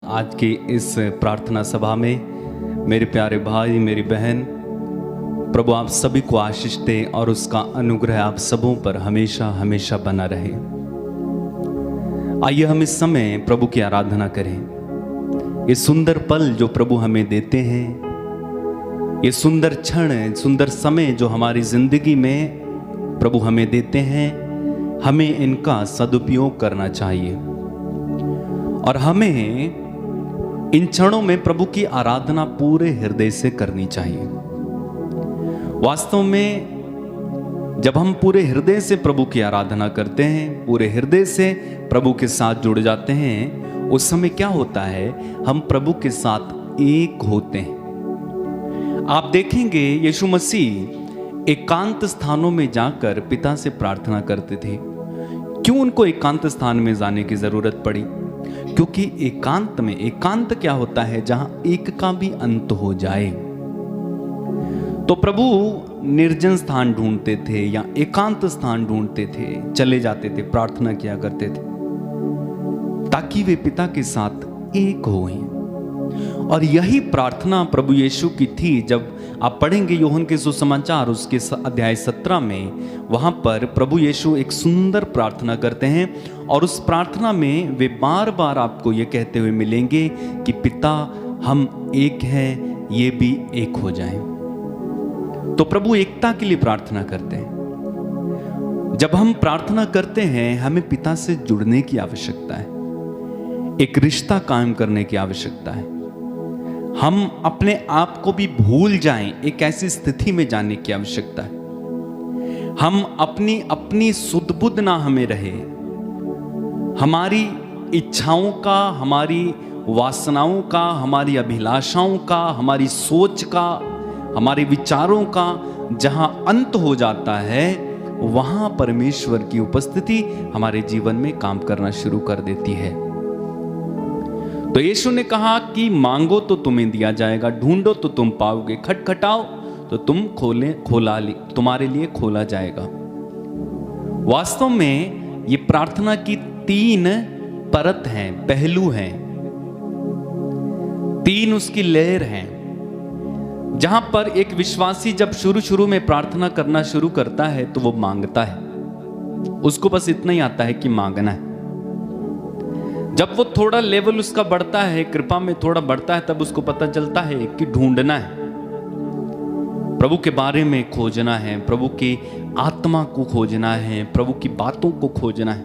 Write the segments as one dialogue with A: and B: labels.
A: आज की इस प्रार्थना सभा में मेरे प्यारे भाई मेरी बहन, प्रभु आप सभी को आशीष दे और उसका अनुग्रह आप सबों पर हमेशा हमेशा बना रहे। आइए हम इस समय प्रभु की आराधना करें। ये सुंदर पल जो प्रभु हमें देते हैं, ये सुंदर क्षण, सुंदर समय जो हमारी जिंदगी में प्रभु हमें देते हैं, हमें इनका सदुपयोग करना चाहिए और हमें इन क्षणों में प्रभु की आराधना पूरे हृदय से करनी चाहिए। वास्तव में जब हम पूरे हृदय से प्रभु की आराधना करते हैं, पूरे हृदय से प्रभु के साथ जुड़ जाते हैं, उस समय क्या होता है, हम प्रभु के साथ एक होते हैं। आप देखेंगे यीशु मसीह एकांत स्थानों में जाकर पिता से प्रार्थना करते थे। क्यों उनको एकांत स्थान में जाने की जरूरत पड़ी? क्योंकि एकांत में, एकांत क्या होता है? जहां एक का भी अंत हो जाए। तो प्रभु निर्जन स्थान ढूंढते थे या एकांत स्थान ढूंढते थे, चले जाते थे, प्रार्थना किया करते थे ताकि वे पिता के साथ एक हों। और यही प्रार्थना प्रभु यीशु की थी। जब आप पढ़ेंगे यूहन्ना के सुसमाचार उसके अध्याय 17 में, वहां पर प्रभु यीशु एक सुंदर प्रार्थना करते हैं और उस प्रार्थना में वे बार बार आपको ये कहते हुए मिलेंगे कि पिता हम एक हैं, ये भी एक हो जाएं। तो प्रभु एकता के लिए प्रार्थना करते हैं। जब हम प्रार्थना करते हैं, हमें पिता से जुड़ने की आवश्यकता है, एक रिश्ता कायम करने की आवश्यकता है। हम अपने आप को भी भूल जाएं, एक ऐसी स्थिति में जाने की आवश्यकता है। हम अपनी सुध बुध ना हमें रहे, हमारी इच्छाओं का, हमारी वासनाओं का, हमारी अभिलाषाओं का, हमारी सोच का, हमारे विचारों का जहां अंत हो जाता है, वहां परमेश्वर की उपस्थिति हमारे जीवन में काम करना शुरू कर देती है। तो यीशु ने कहा कि मांगो तो तुम्हें दिया जाएगा, ढूंढो तो तुम पाओगे, खटखटाओ तो तुम्हारे लिए खोला जाएगा। वास्तव में ये प्रार्थना की 3 परत हैं, पहलू हैं, 3 उसकी लेयर हैं। जहां पर एक विश्वासी जब शुरू में प्रार्थना करना शुरू करता है तो वो मांगता है, उसको बस इतना ही आता है कि मांगना है। जब वो थोड़ा लेवल उसका बढ़ता है, कृपा में थोड़ा बढ़ता है, तब उसको पता चलता है कि ढूंढना है, प्रभु के बारे में खोजना है, प्रभु की आत्मा को खोजना है, प्रभु की बातों को खोजना है।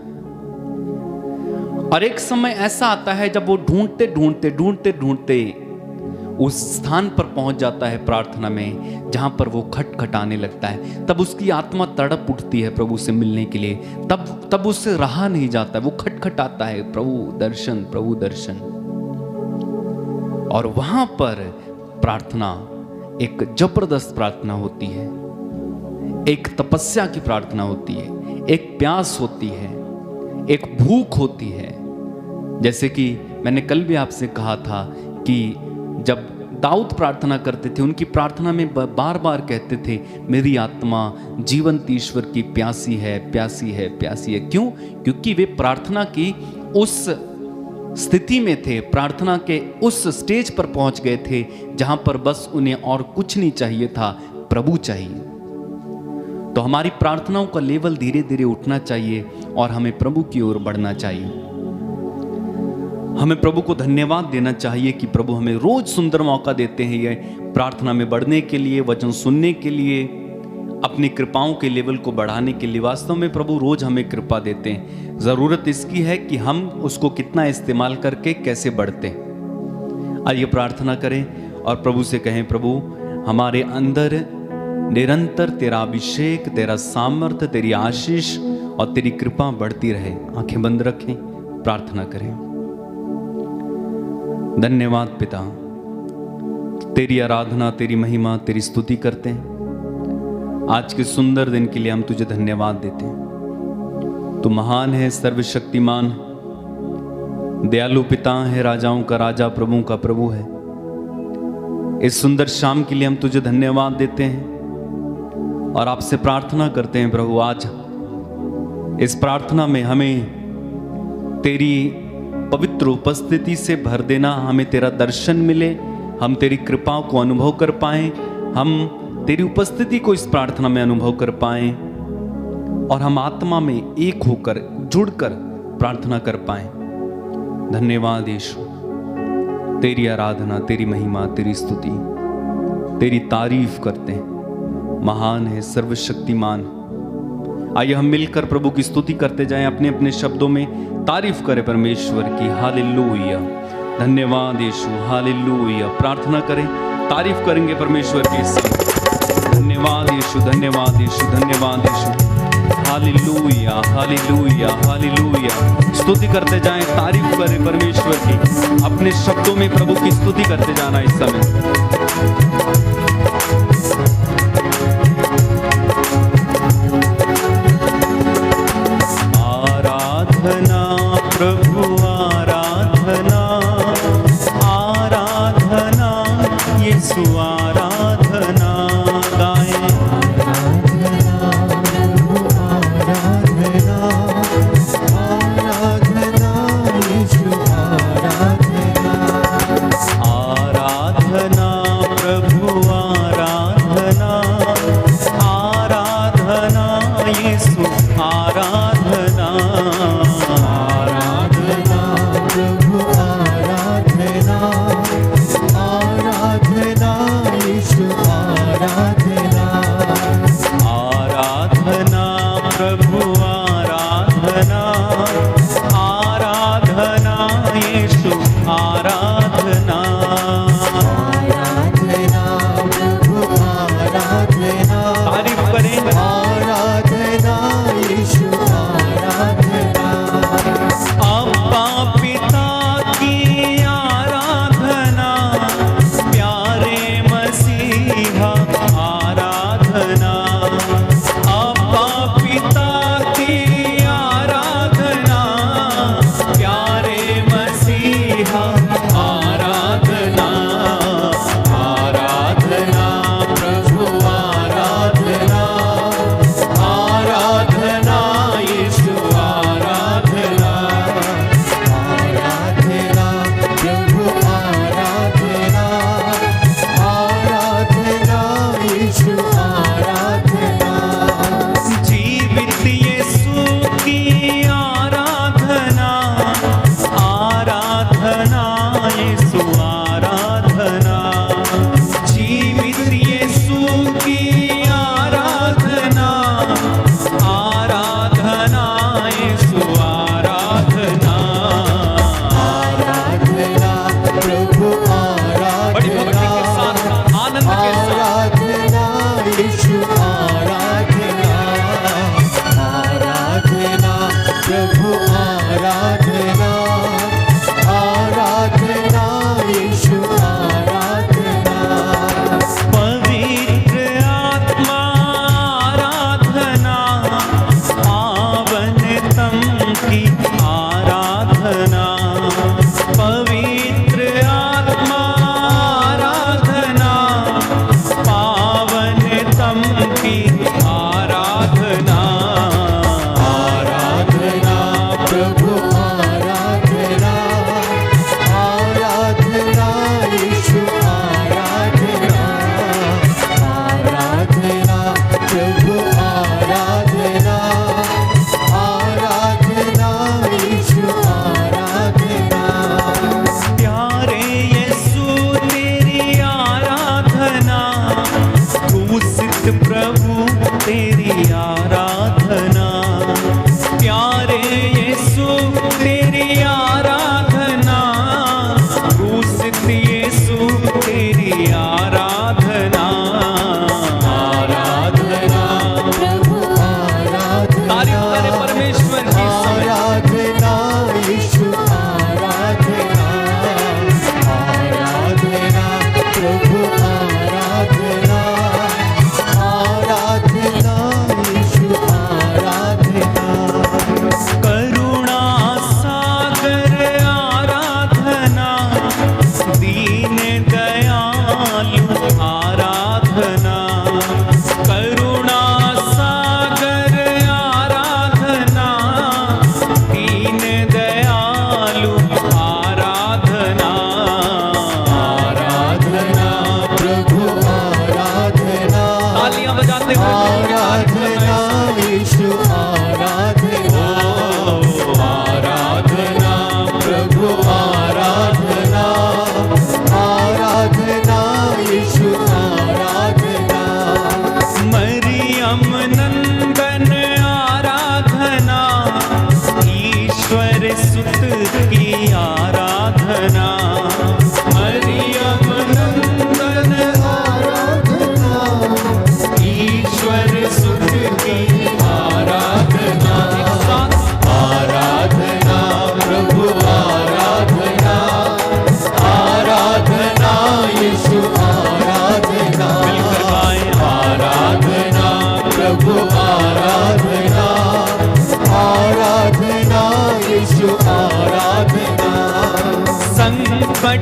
A: और एक समय ऐसा आता है जब वो ढूंढते उस स्थान पर पहुंच जाता है प्रार्थना में, जहां पर वो खटखटाने लगता है। तब उसकी आत्मा तड़प उठती है प्रभु से मिलने के लिए। तब उससे रहा नहीं जाता, वो खटखटाता है, प्रभु दर्शन, प्रभु दर्शन। और वहां पर प्रार्थना एक जबरदस्त प्रार्थना होती है, एक तपस्या की प्रार्थना होती है, एक प्यास होती है, एक भूख होती है। जैसे कि मैंने कल भी आपसे कहा था कि जब दाऊद प्रार्थना करते थे, उनकी प्रार्थना में बार बार कहते थे, मेरी आत्मा जीवंत ईश्वर की प्यासी है, प्यासी है, प्यासी है। क्यों? क्योंकि वे प्रार्थना की उस स्थिति में थे, प्रार्थना के उस स्टेज पर पहुंच गए थे जहां पर बस उन्हें और कुछ नहीं चाहिए था, प्रभु चाहिए। तो हमारी प्रार्थनाओं का लेवल धीरे धीरे उठना चाहिए और हमें प्रभु की ओर बढ़ना चाहिए। हमें प्रभु को धन्यवाद देना चाहिए कि प्रभु हमें रोज सुंदर मौका देते हैं ये प्रार्थना में बढ़ने के लिए, वचन सुनने के लिए, अपनी कृपाओं के लेवल को बढ़ाने के लिए। वास्तव में प्रभु रोज हमें कृपा देते हैं। जरूरत इसकी है कि हम उसको कितना इस्तेमाल करके कैसे बढ़ते हैं। आइए प्रार्थना करें और प्रभु से कहें, प्रभु हमारे अंदर निरंतर तेरा अभिषेक, तेरा सामर्थ्य, तेरी आशीष और तेरी कृपा बढ़ती रहे। आंखें बंद रखें, प्रार्थना करें। धन्यवाद पिता, तेरी आराधना, तेरी महिमा, तेरी स्तुति करते हैं। आज के सुंदर दिन के लिए हम तुझे धन्यवाद देते हैं। तू महान है, सर्वशक्तिमान, दयालु पिता है, राजाओं का राजा, प्रभुओं का प्रभु है। इस सुंदर शाम के लिए हम तुझे धन्यवाद देते हैं और आपसे प्रार्थना करते हैं प्रभु, आज इस प्रार्थना में हमें तेरी पवित्र उपस्थिति से भर देना, हमें तेरा दर्शन मिले, हम तेरी कृपाओं को अनुभव कर पाएं, हम तेरी उपस्थिति को इस प्रार्थना में अनुभव कर पाएं और हम आत्मा में एक होकर जुड़कर प्रार्थना कर पाएं। धन्यवाद यीशु, तेरी आराधना, तेरी महिमा, तेरी स्तुति, तेरी तारीफ करते हैं। महान है, सर्वशक्तिमान। आइए हम मिलकर प्रभु की स्तुति करते जाएं, अपने अपने शब्दों में तारीफ करें परमेश्वर की। हालेलुया, धन्यवाद यीशु, हालेलुया। प्रार्थना करें, तारीफ करेंगे परमेश्वर की सब। धन्यवाद यीशु, धन्यवाद यीशु, धन्यवाद यीशु। Hallelujah, hallelujah, hallelujah. स्तुति करते जाएं, तारीफ करें परमेश्वर की। अपने शब्दों में प्रभु की स्तुति करते जाना इस समय। आराधना प्रभु, आराधना, आराधना यीशु, आराधना गाएं। आराधना प्रभु,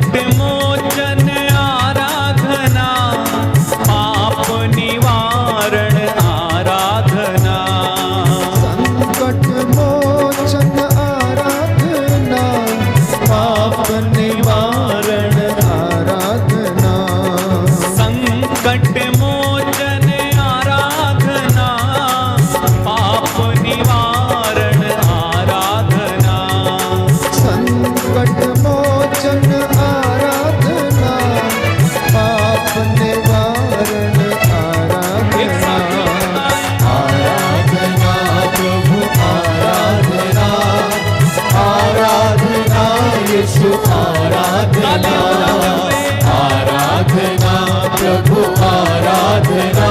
A: संकट मोचन आराधना, पाप निवारण आराधना,
B: संकट मोचन आराधना, पाप निवारण आराधना,
A: संकट मोचन आराधना, पाप निवारण आराधना,
B: संकट मोचन आराधना, पाप निवारण आराधना, आराधना प्रभु आराधना, आराधना यीशु आराधना, आराधना प्रभु आराधना,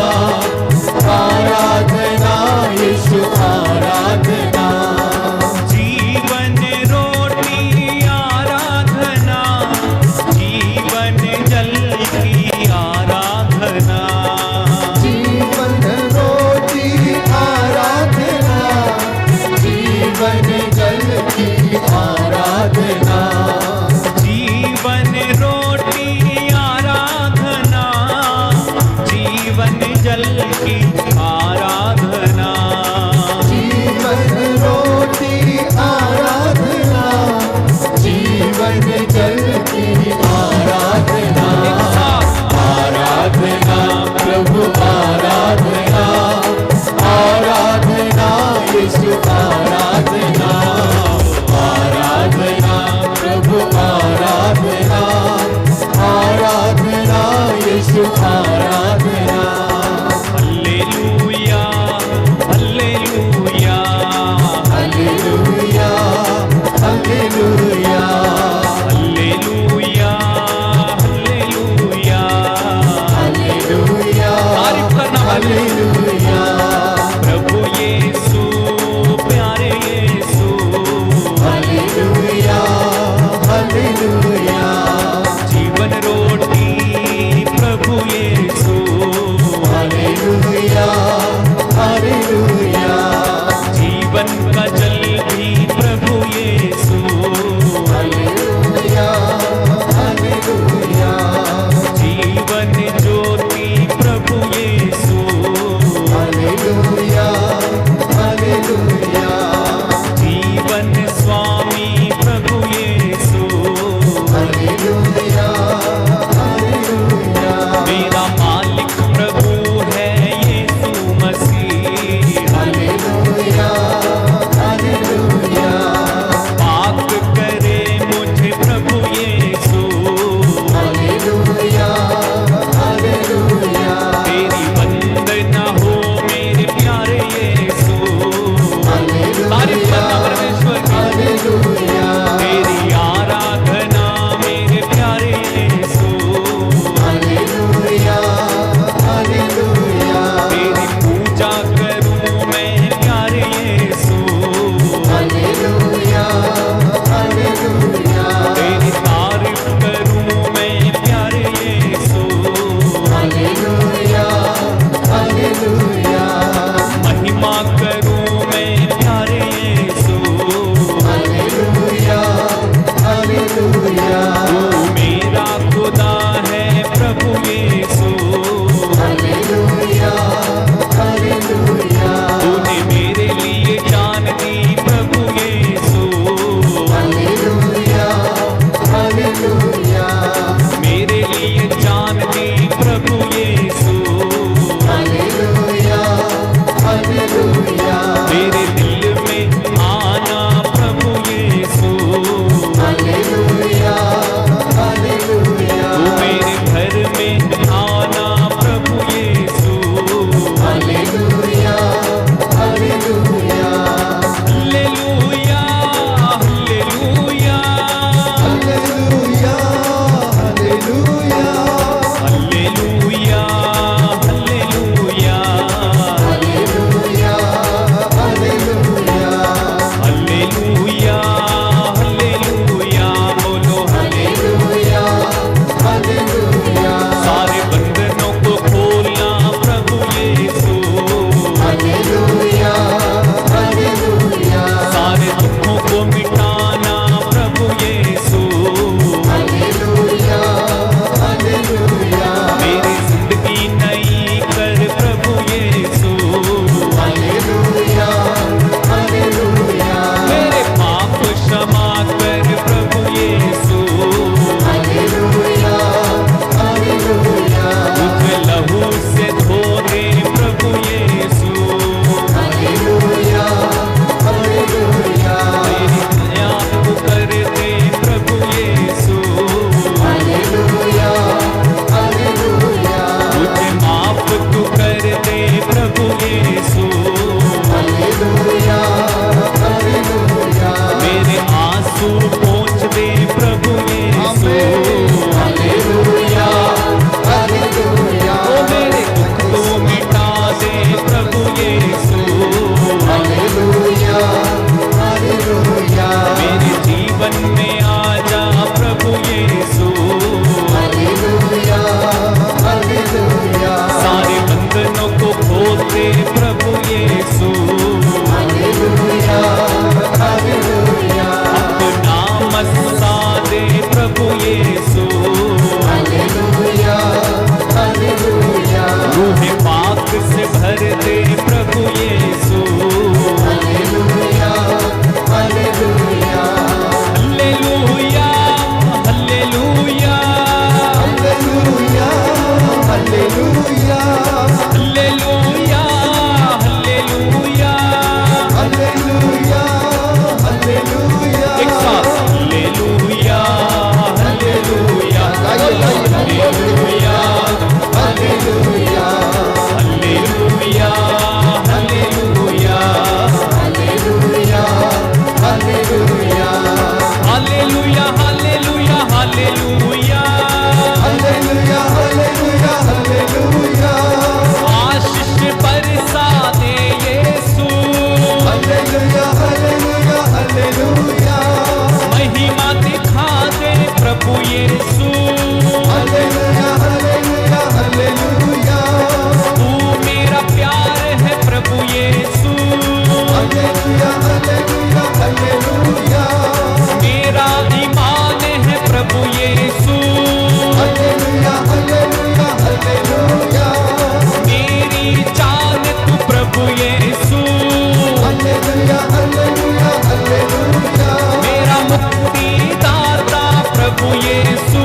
B: आराधना यीशु आराधना,
A: जीवन रोटी आराधना, जीवन जल की आराधना,
B: जीवन रोटी आराधना, जीवन जल की आराधना,
A: जीवन यीशु।
B: हालेलुया हालेलुया
A: रूह पाक से भर दे प्रभु Yeshu.
B: Hallelujah hallelujah
A: hallelujah hallelujah
B: hallelujah hallelujah
A: hallelujah hallelujah.
B: Hallelujah hallelujah
A: एक साथ hallelujah hallelujah hallelujah
B: hallelujah
A: hallelujah hallelujah
B: hallelujah hallelujah
A: hallelujah hallelujah hallelujah.
B: Hallelujah hallelujah hallelujah
A: आशीष बरसा दे यीशु।
B: हालेलुया हालेलुया हालेलुया
A: महिमा दिखा दे प्रभु यीशु।
B: हालेलुया हालेलुया हालेलुया
A: तू मेरा प्यार है प्रभु यीशु।
B: हालेलुया हालेलुया हालेलुया
A: मेरा ईमान है प्रभु यीशु।
B: हालेलुया हालेलुया हालेलुया
A: मेरी जान तू प्रभु यीशु।
B: हालेलुया हालेलुया हालेलुया
A: मेरा मुक्तिदाता प्रभु यीशु।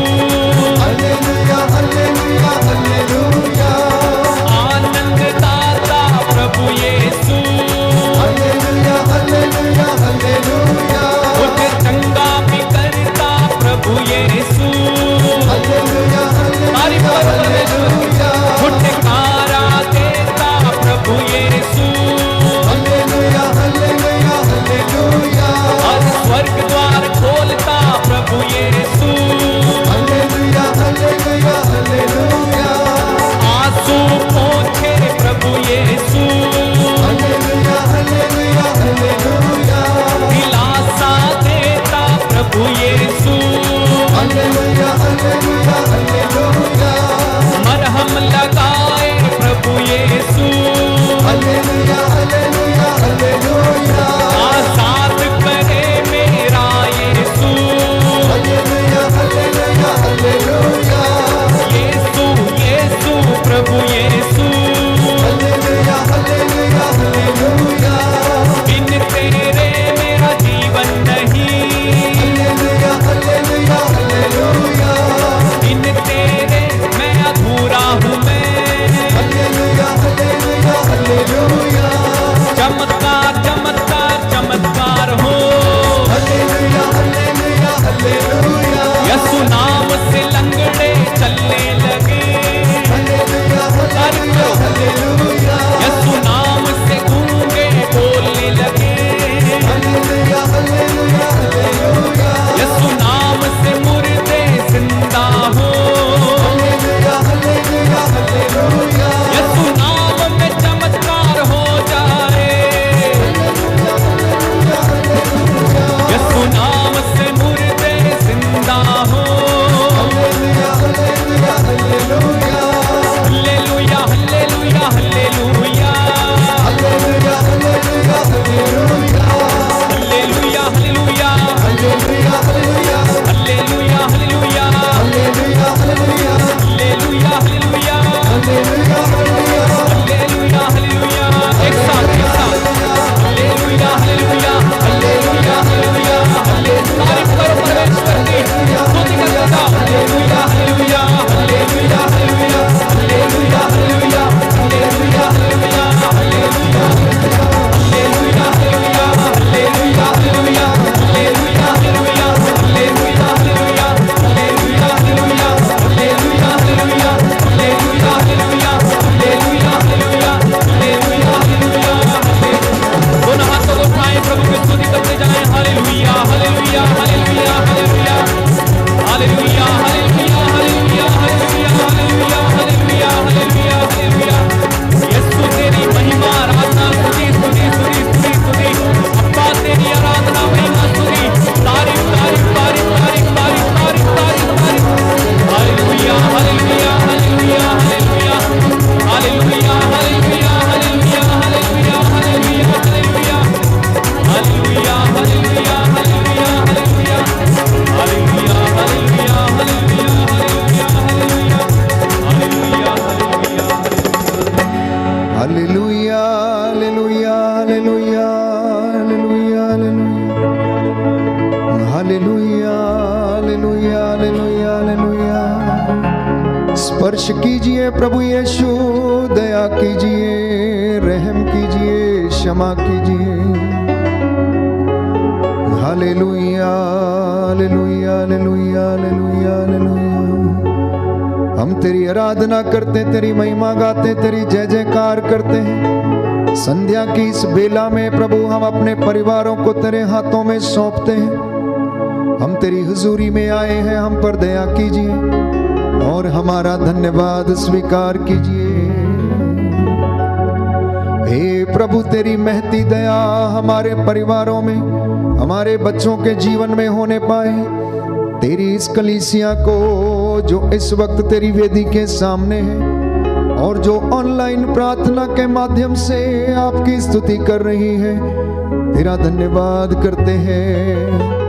B: स्पर्श कीजिए प्रभु यीशु, दया कीजिए, रहम कीजिए, क्षमा कीजिए। Hallelujah hallelujah hallelujah hallelujah hallelujah. हम तेरी आराधना करते, तेरी महिमा गाते, तेरी जय जयकार करते हैं। संध्या की इस बेला में प्रभु हम अपने परिवारों को तेरे हाथों में सौंपते हैं। हम तेरी हुजूरी में आए हैं, हम पर दया कीजिए और हमारा धन्यवाद स्वीकार कीजिए। हे प्रभु, तेरी महती दया हमारे परिवारों में, हमारे बच्चों के जीवन में होने पाए। तेरी इस कलीसिया को जो इस वक्त तेरी वेदी के सामने है और जो ऑनलाइन प्रार्थना के माध्यम से आपकी स्तुति कर रही है, तेरा धन्यवाद करते हैं।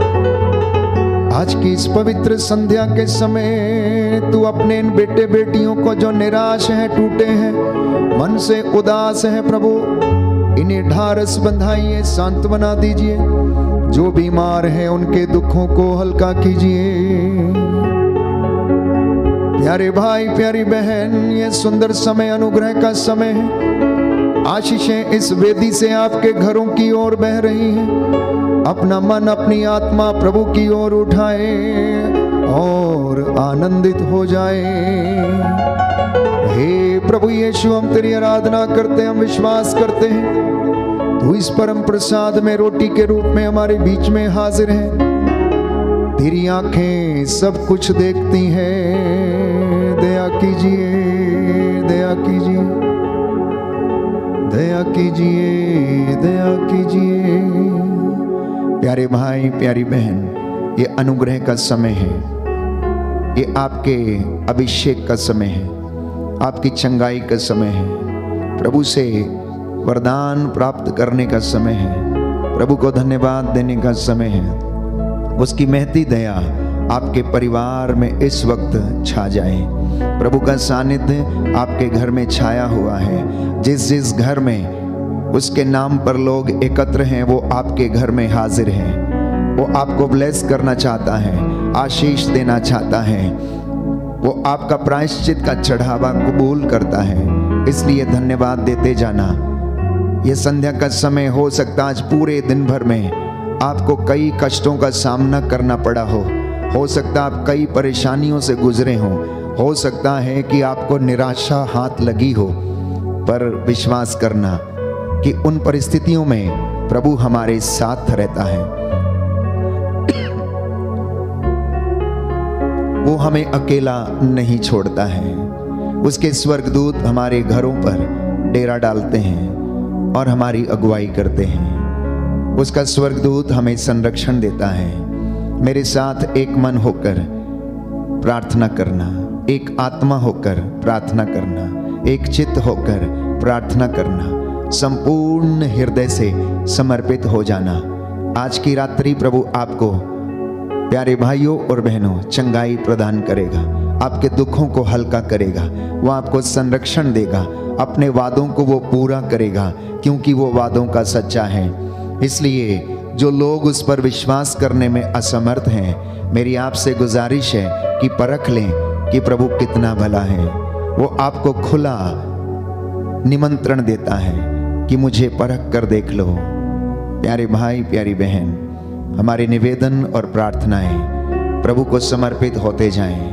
B: आज की इस पवित्र संध्या के समय तू अपने इन बेटे बेटियों को जो निराश हैं, टूटे हैं, मन से उदास है प्रभु, इन्हें ढारस बंधाइए, सांत्वना दीजिए। जो बीमार हैं उनके दुखों को हल्का कीजिए। प्यारे भाई प्यारी बहन, ये सुंदर समय अनुग्रह का समय है। आशीषें इस वेदी से आपके घरों की ओर बह रही हैं। अपना मन अपनी आत्मा प्रभु की ओर उठाए और आनंदित हो जाए। हे प्रभु यीशु, हम तेरी आराधना करते हैं, हम विश्वास करते हैं तू इस परम प्रसाद में रोटी के रूप में हमारे बीच में हाजिर है। तेरी आंखें सब कुछ देखती हैं। दया कीजिए, दया कीजिए, दया कीजिए, दया कीजिए। प्यारे भाई प्यारी बहन, ये अनुग्रह का समय है, ये आपके अभिषेक का समय है, आपकी चंगाई का समय है, प्रभु से वरदान प्राप्त करने का समय है, प्रभु को धन्यवाद देने का समय है। उसकी महती दया आपके परिवार में इस वक्त छा जाए। प्रभु का सानिध्य आपके घर में छाया हुआ है। जिस जिस घर में उसके नाम पर लोग एकत्र हैं, वो आपके घर में हाजिर हैं। वो आपको ब्लेस करना चाहता है, आशीष देना चाहता है। वो आपका प्रायश्चित का चढ़ावा कबूल करता है। इसलिए धन्यवाद देते जाना। ये संध्या का समय हो सकता आज पूरे दिन भर में आपको कई कष्टों का सामना करना पड़ा हो सकता आप कई परेशानियों से गुजरे हो सकता है कि आपको निराशा हाथ लगी हो, पर विश्वास करना कि उन परिस्थितियों में प्रभु हमारे साथ रहता है। वो हमें अकेला नहीं छोड़ता है। उसके स्वर्गदूत हमारे घरों पर डेरा डालते हैं और हमारी अगुवाई करते हैं। उसका स्वर्गदूत हमें संरक्षण देता है। मेरे साथ एक मन होकर प्रार्थना करना, एक आत्मा होकर प्रार्थना करना, एक चित्त होकर प्रार्थना करना, संपूर्ण हृदय से समर्पित हो जाना। आज की रात्रि प्रभु आपको प्यारे भाइयों और बहनों चंगाई प्रदान करेगा, आपके दुखों को हल्का करेगा, वो आपको संरक्षण देगा, अपने वादों को वो पूरा करेगा, क्योंकि वो वादों का सच्चा है। इसलिए जो लोग उस पर विश्वास करने में असमर्थ हैं, मेरी आपसे गुजारिश है कि परख लें कि प्रभु कितना भला है। वो आपको खुला निमंत्रण देता है कि मुझे परख कर देख लो। प्यारे भाई प्यारी बहन, हमारे निवेदन और प्रार्थनाएं प्रभु को समर्पित होते जाएं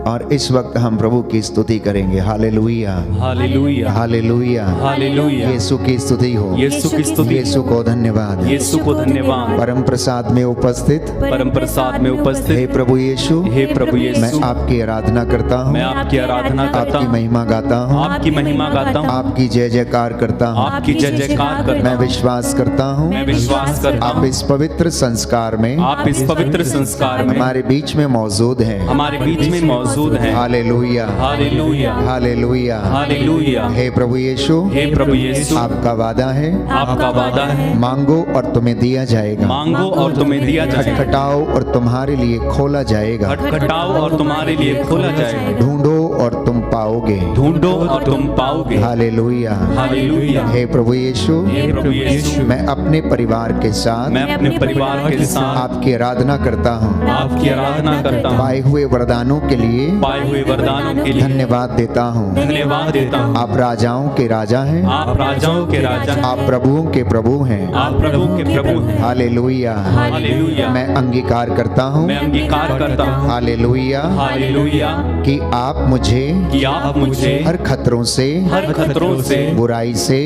B: और इस वक्त हम प्रभु की स्तुति करेंगे। Hallelujah
A: hallelujah
B: hallelujah
A: hallelujah.
B: Yeshu की स्तुति हो,
A: यीशु की स्तुति,
B: यीशु को धन्यवाद,
A: यीशु को धन्यवाद।
B: परम प्रसाद में उपस्थित,
A: परम प्रसाद में उपस्थित
B: हे प्रभु यीशु,
A: हे प्रभु यीशु,
B: मैं आपकी आराधना करता हूँ,
A: मैं आपकी आराधना करता
B: आपकी
A: हूँ,
B: महिमा गाता हूँ,
A: आपकी महिमा गाता हूँ,
B: आपकी जय जयकार करता हूँ,
A: आपकी जय जयकार करता
B: मैं
A: हूँ,
B: विश्वास करता हूँ
A: मैं विश्वास करता
B: आप
A: हूँ
B: इस पवित्र संस्कार में,
A: आप इस पवित्र संस्कार में
B: हमारे बीच में मौजूद हैं।
A: हमारे बीच में मौजूद हैं।
B: Hallelujah
A: hallelujah
B: hallelujah
A: hallelujah.
B: हे प्रभु यीशु,
A: हे प्रभु यीशु,
B: आपका वादा है,
A: आपका वादा है,
B: मांगो और तुम्हें दिया जाएगा,
A: मांगो और तुम्हें दिया जाएगा,
B: खटखटाओ और तुम्हारे लिए खोला जाएगा,
A: खटखटाओ और तुम्हारे लिए खोला जाएगा,
B: ढूंढो और तुम पाओगे,
A: ढूंढो और तुम पाओगे।
B: Hallelujah
A: hallelujah.
B: हे प्रभु यीशु,
A: हे प्रभु यीशु,
B: मैं अपने परिवार के साथ
A: मैं अपने परिवार के साथ
B: आपकी आराधना करता हूँ,
A: आपकी आराधना करता हूँ,
B: पाए हुए वरदानों के लिए लिए
A: पाए हुए वरदानों के लिए
B: धन्यवाद देता हूँ।
A: धन्यवाद देता हूँ।
B: आप राजाओं के राजा हैं,
A: आप राजाओं के राजा हैं,
B: आप प्रभुओं के प्रभु हैं।
A: आप प्रभु के प्रभु हैं।
B: Hallelujah,
A: hallelujah.
B: मैं अंगीकार करता हूँ,
A: मैं अंगीकार करता हूँ,
B: हालेलुया,
A: हालेलुया,
B: कि आप मुझे
A: कि आप मुझे
B: हर खतरों से,
A: हर खतरों से,
B: बुराई से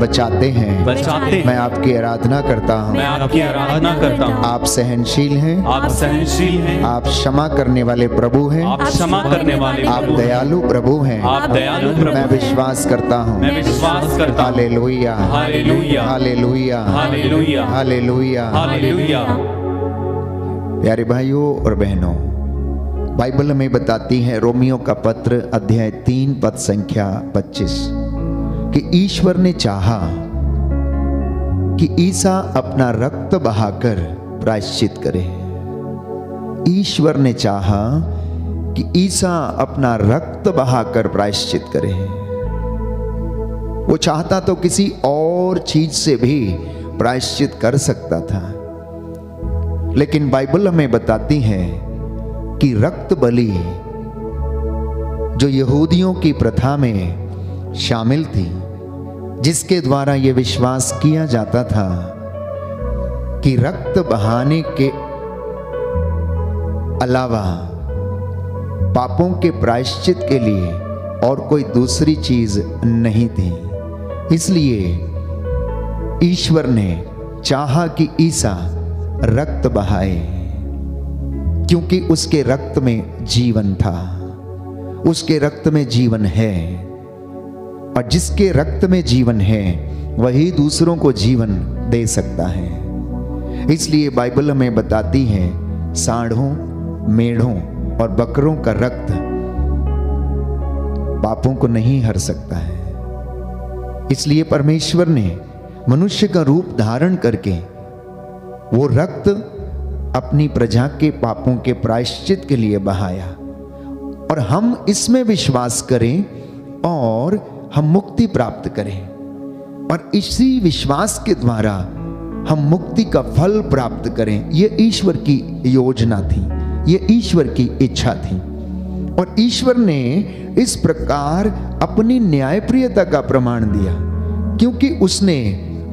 B: बचाते हैं।
A: बचाते हैं।
B: मैं आपकी आराधना करता हूँ।
A: मैं आपकी आराधना करता हूँ।
B: आप सहनशील हैं,
A: आप सहनशील हैं,
B: आप क्षमा करने वाले प्रभु हैं,
A: आप क्षमा करने वाले
B: आप
A: प्रभु हैं,
B: दयालु प्रभु हैं।
A: आप दयालु प्रभु
B: मैं
A: हैं।
B: विश्वास करता हूँ।
A: मैं विश्वास करता हूँ।
B: Hallelujah,
A: hallelujah,
B: hallelujah,
A: hallelujah,
B: hallelujah.
A: Hallelujah.
B: प्यारे भाइयों और बहनों, बाइबल हमें बताती है, रोमियो का पत्र अध्याय 3 पद संख्या 25, कि ईश्वर ने चाहा कि ईसा अपना रक्त बहाकर प्रायश्चित करे। ईश्वर ने चाहा कि ईसा अपना रक्त बहाकर प्रायश्चित करे। वो चाहता तो किसी और चीज से भी प्रायश्चित कर सकता था, लेकिन बाइबल हमें बताती है कि रक्त बलि जो यहूदियों की प्रथा में शामिल थी, जिसके द्वारा यह विश्वास किया जाता था कि रक्त बहाने के अलावा पापों के प्रायश्चित के लिए और कोई दूसरी चीज नहीं थी, इसलिए ईश्वर ने चाहा कि ईसा रक्त बहाए, क्योंकि उसके रक्त में जीवन था, उसके रक्त में जीवन है, और जिसके रक्त में जीवन है वही दूसरों को जीवन दे सकता है। इसलिए बाइबल हमें बताती है, सांडों, मेढ़ों और बकरों का रक्त पापों को नहीं हर सकता है। इसलिए परमेश्वर ने मनुष्य का रूप धारण करके वो रक्त अपनी प्रजा के पापों के प्रायश्चित के लिए बहाया, और हम इसमें विश्वास करें और हम मुक्ति प्राप्त करें, और इसी विश्वास के द्वारा हम मुक्ति का फल प्राप्त करें। यह ईश्वर की योजना थी, यह ईश्वर की इच्छा थी, और ईश्वर ने इस प्रकार अपनी न्यायप्रियता का प्रमाण दिया, क्योंकि उसने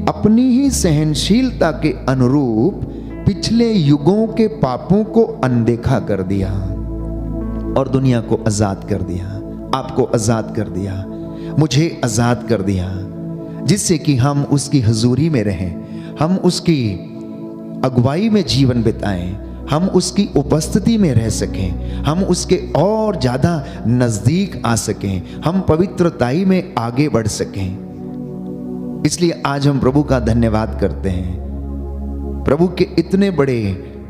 B: अपनी ही सहनशीलता के अनुरूप पिछले युगों के पापों को अनदेखा कर दिया और दुनिया को आजाद कर दिया। आपको आजाद कर दिया, मुझे आजाद कर दिया, जिससे कि हम उसकी हुजूरी में रहें, हम उसकी अगुवाई में जीवन बिताएं, हम उसकी उपस्थिति में रह सकें, हम उसके और ज्यादा नजदीक आ सकें, हम पवित्रताई में आगे बढ़ सकें। इसलिए आज हम प्रभु का धन्यवाद करते हैं, प्रभु के इतने बड़े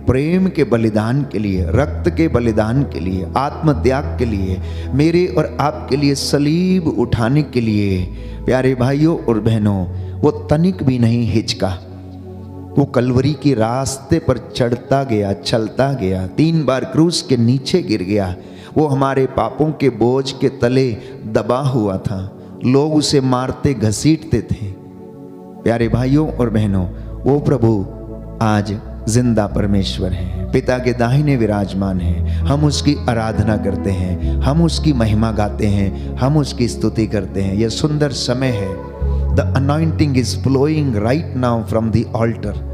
B: प्रेम के बलिदान के लिए, रक्त के बलिदान के लिए, आत्मत्याग के लिए, मेरे और आपके लिए सलीब उठाने के लिए। प्यारे भाइयों और बहनों, वो तनिक भी नहीं हिचका, वो कलवरी के रास्ते पर चढ़ता गया, चलता गया, 3 बार क्रूस के नीचे गिर गया। वो हमारे पापों के बोझ के तले दबा हुआ था, लोग उसे मारते घसीटते थे। प्यारे भाइयों और बहनों, वो प्रभु आज जिंदा परमेश्वर है, पिता के दाहिने विराजमान है। हम उसकी आराधना करते हैं, हम उसकी महिमा गाते हैं, हम उसकी स्तुति करते हैं। यह सुंदर समय है। The anointing is flowing right now from the altar.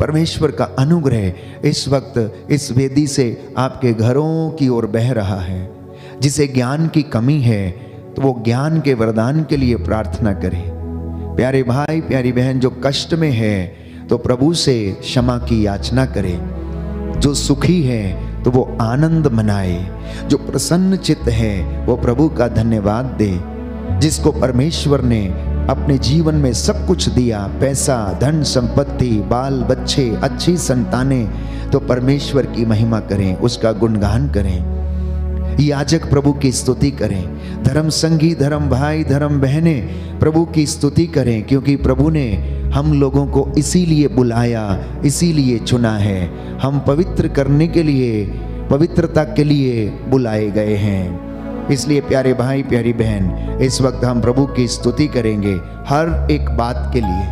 B: परमेश्वर का अनुग्रह इस वक्त इस वेदी से आपके घरों की ओर बह रहा है। जिसे ज्ञान की कमी है तो वो ज्ञान के वरदान के लिए प्रार्थना करे। प्यारे भाई, प्यारी बहन, जो कष्ट में है तो प्रभु से क्षमा की याचना करे। जो सुखी है तो वो आनंद मनाए, जो प्रसन्न चित्त है वो प्रभु का धन्यवाद दे। जिसको परमेश्वर ने अपने जीवन में सब कुछ दिया, पैसा, धन संपत्ति, बाल बच्चे, अच्छी संतानें, तो परमेश्वर की महिमा करें, उसका गुणगान करें। याजक प्रभु की स्तुति करें, धर्म संगी, धर्म भाई, धर्म बहनें प्रभु की स्तुति करें, क्योंकि प्रभु ने हम लोगों को इसीलिए बुलाया, इसीलिए चुना है। हम पवित्र करने के लिए, पवित्रता के लिए बुलाए गए हैं। इसलिए प्यारे भाई, प्यारी बहन, इस वक्त हम प्रभु की स्तुति करेंगे हर एक बात के लिए,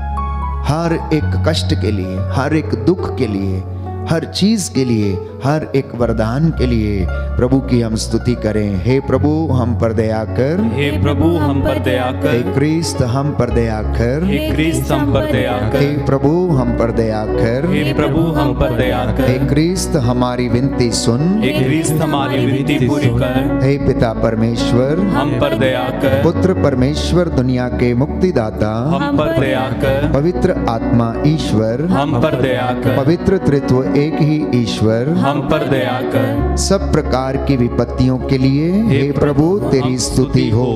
B: हर एक कष्ट के लिए, हर एक दुख के लिए, हर चीज के लिए, हर एक वरदान के लिए प्रभु की हम स्तुति करें। हे प्रभु हम पर दया कर,
A: हे प्रभु हम पर दया
B: हे
A: कर,
B: क्रिस्त हम पर दया कर,
A: हे क्रिस्त हम पर दया
B: हे
A: कर,
B: प्रभु हम पर दया कर,
A: हे प्रभु हम पर दया
B: हे
A: कर,
B: क्रिस्त हमारी विनती सुन,
A: हे क्रिस्त हमारी विनती पूरी कर,
B: हे पिता परमेश्वर,
A: हम पर दया कर,
B: पुत्र परमेश्वर दुनिया के मुक्तिदाता,
A: हम पर दया कर,
B: पवित्र आत्मा ईश्वर,
A: हम पर दया कर,
B: पवित्र त्रित्व एक ही ईश्वर,
A: हम पर दया कर,
B: सब प्रकार की विपत्तियों के लिए हे प्रभु तेरी स्तुति हो,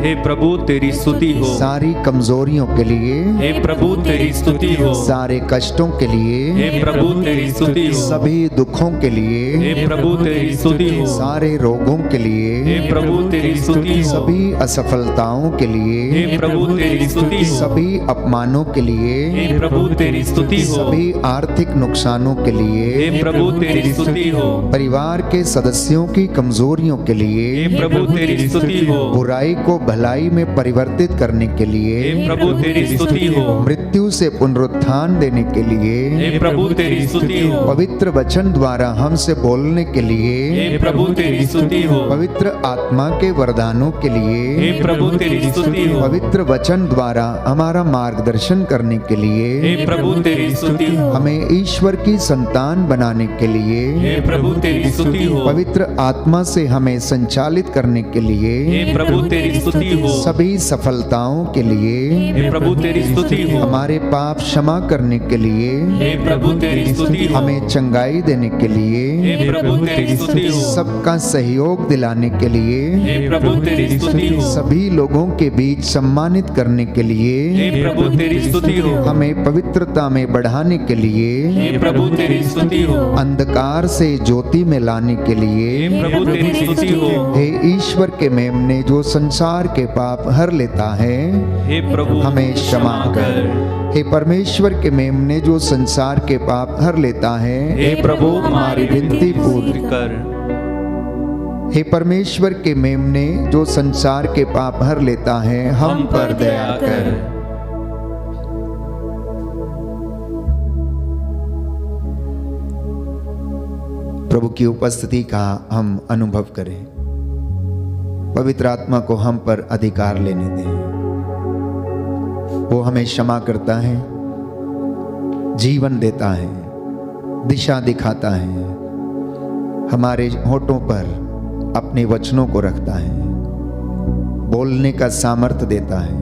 A: हे प्रभु तेरी स्तुति हो,
B: सारी कमजोरियों के लिए
A: हे प्रभु तेरी स्तुति हो,
B: सारे कष्टों के लिए,
A: हे प्रभु तेरी स्तुति हो,
B: सभी दुखों के लिए,
A: हे प्रभु तेरी स्तुति हो,
B: सारे रोगों के लिए,
A: हे प्रभु तेरी स्तुति हो,
B: सभी असफलताओं के लिए,
A: हे प्रभु तेरी स्तुति हो,
B: सभी अपमानों के लिए,
A: हे प्रभु तेरी स्तुति हो,
B: सभी आर्थिक नुकसानों के लिए,
A: हे प्रभु तेरी स्तुति हो,
B: परिवार के सदस्यों की कमजोरियों के लिए,
A: हे प्रभु तेरी स्तुति हो,
B: बुराई को भलाई में परिवर्तित करने के लिए,
A: हे प्रभु तेरी स्तुति हो,
B: मृत्यु से पुनरुत्थान देने के लिए,
A: हे प्रभु तेरी स्तुति हो,
B: पवित्र वचन द्वारा हमसे बोलने के लिए,
A: हे प्रभु तेरी स्तुति हो,
B: पवित्र आत्मा के वरदानों के लिए,
A: हे प्रभु तेरी स्तुति हो,
B: पवित्र वचन द्वारा हमारा मार्गदर्शन करने के लिए,
A: हे प्रभु तेरी स्तुति हो,
B: हमें ईश्वर की संतान बनाने के लिए,
A: हे प्रभु तेरी स्तुति हो,
B: पवित्र आत्मा से हमें संचालित करने के लिए,
A: हे प्रभु तेरी स्तुति हो,
B: सभी सफलताओं के लिए,
A: हे प्रभु तेरी स्तुति हो,
B: हमारे पाप क्षमा करने के लिए,
A: हे प्रभु तेरी स्तुति हो,
B: हमें चंगाई देने के लिए,
A: हे प्रभु तेरी स्तुति हो,
B: सबका सहयोग दिलाने के लिए,
A: हे प्रभु तेरी स्तुति हो,
B: सभी लोगों के बीच सम्मानित करने के लिए,
A: हे प्रभु तेरी स्तुति हो,
B: हमें पवित्रता में बढ़ाने के लिए,
A: हे प्रभु तेरी स्तुति हो,
B: अंधकार से ज्योति में लाने के लिए,
A: हे प्रभु तेरी स्तुति हो,
B: हे ईश्वर के मेमने जो संसार के पाप हर लेता है,
A: हे प्रभु
B: हमें क्षमा कर। हे परमेश्वर के मेमने जो संसार के पाप हर लेता है,
A: हे प्रभु हमारी
B: विनती पूरी
A: कर,
B: हे परमेश्वर के मेमने जो संसार के पाप हर लेता है, हम पर दया कर। प्रभु की उपस्थिति का हम अनुभव करें, पवित्र आत्मा को हम पर अधिकार लेने दें। वो हमें क्षमा करता है, जीवन देता है, दिशा दिखाता है, हमारे होठों पर अपने वचनों को रखता है, बोलने का सामर्थ्य देता है,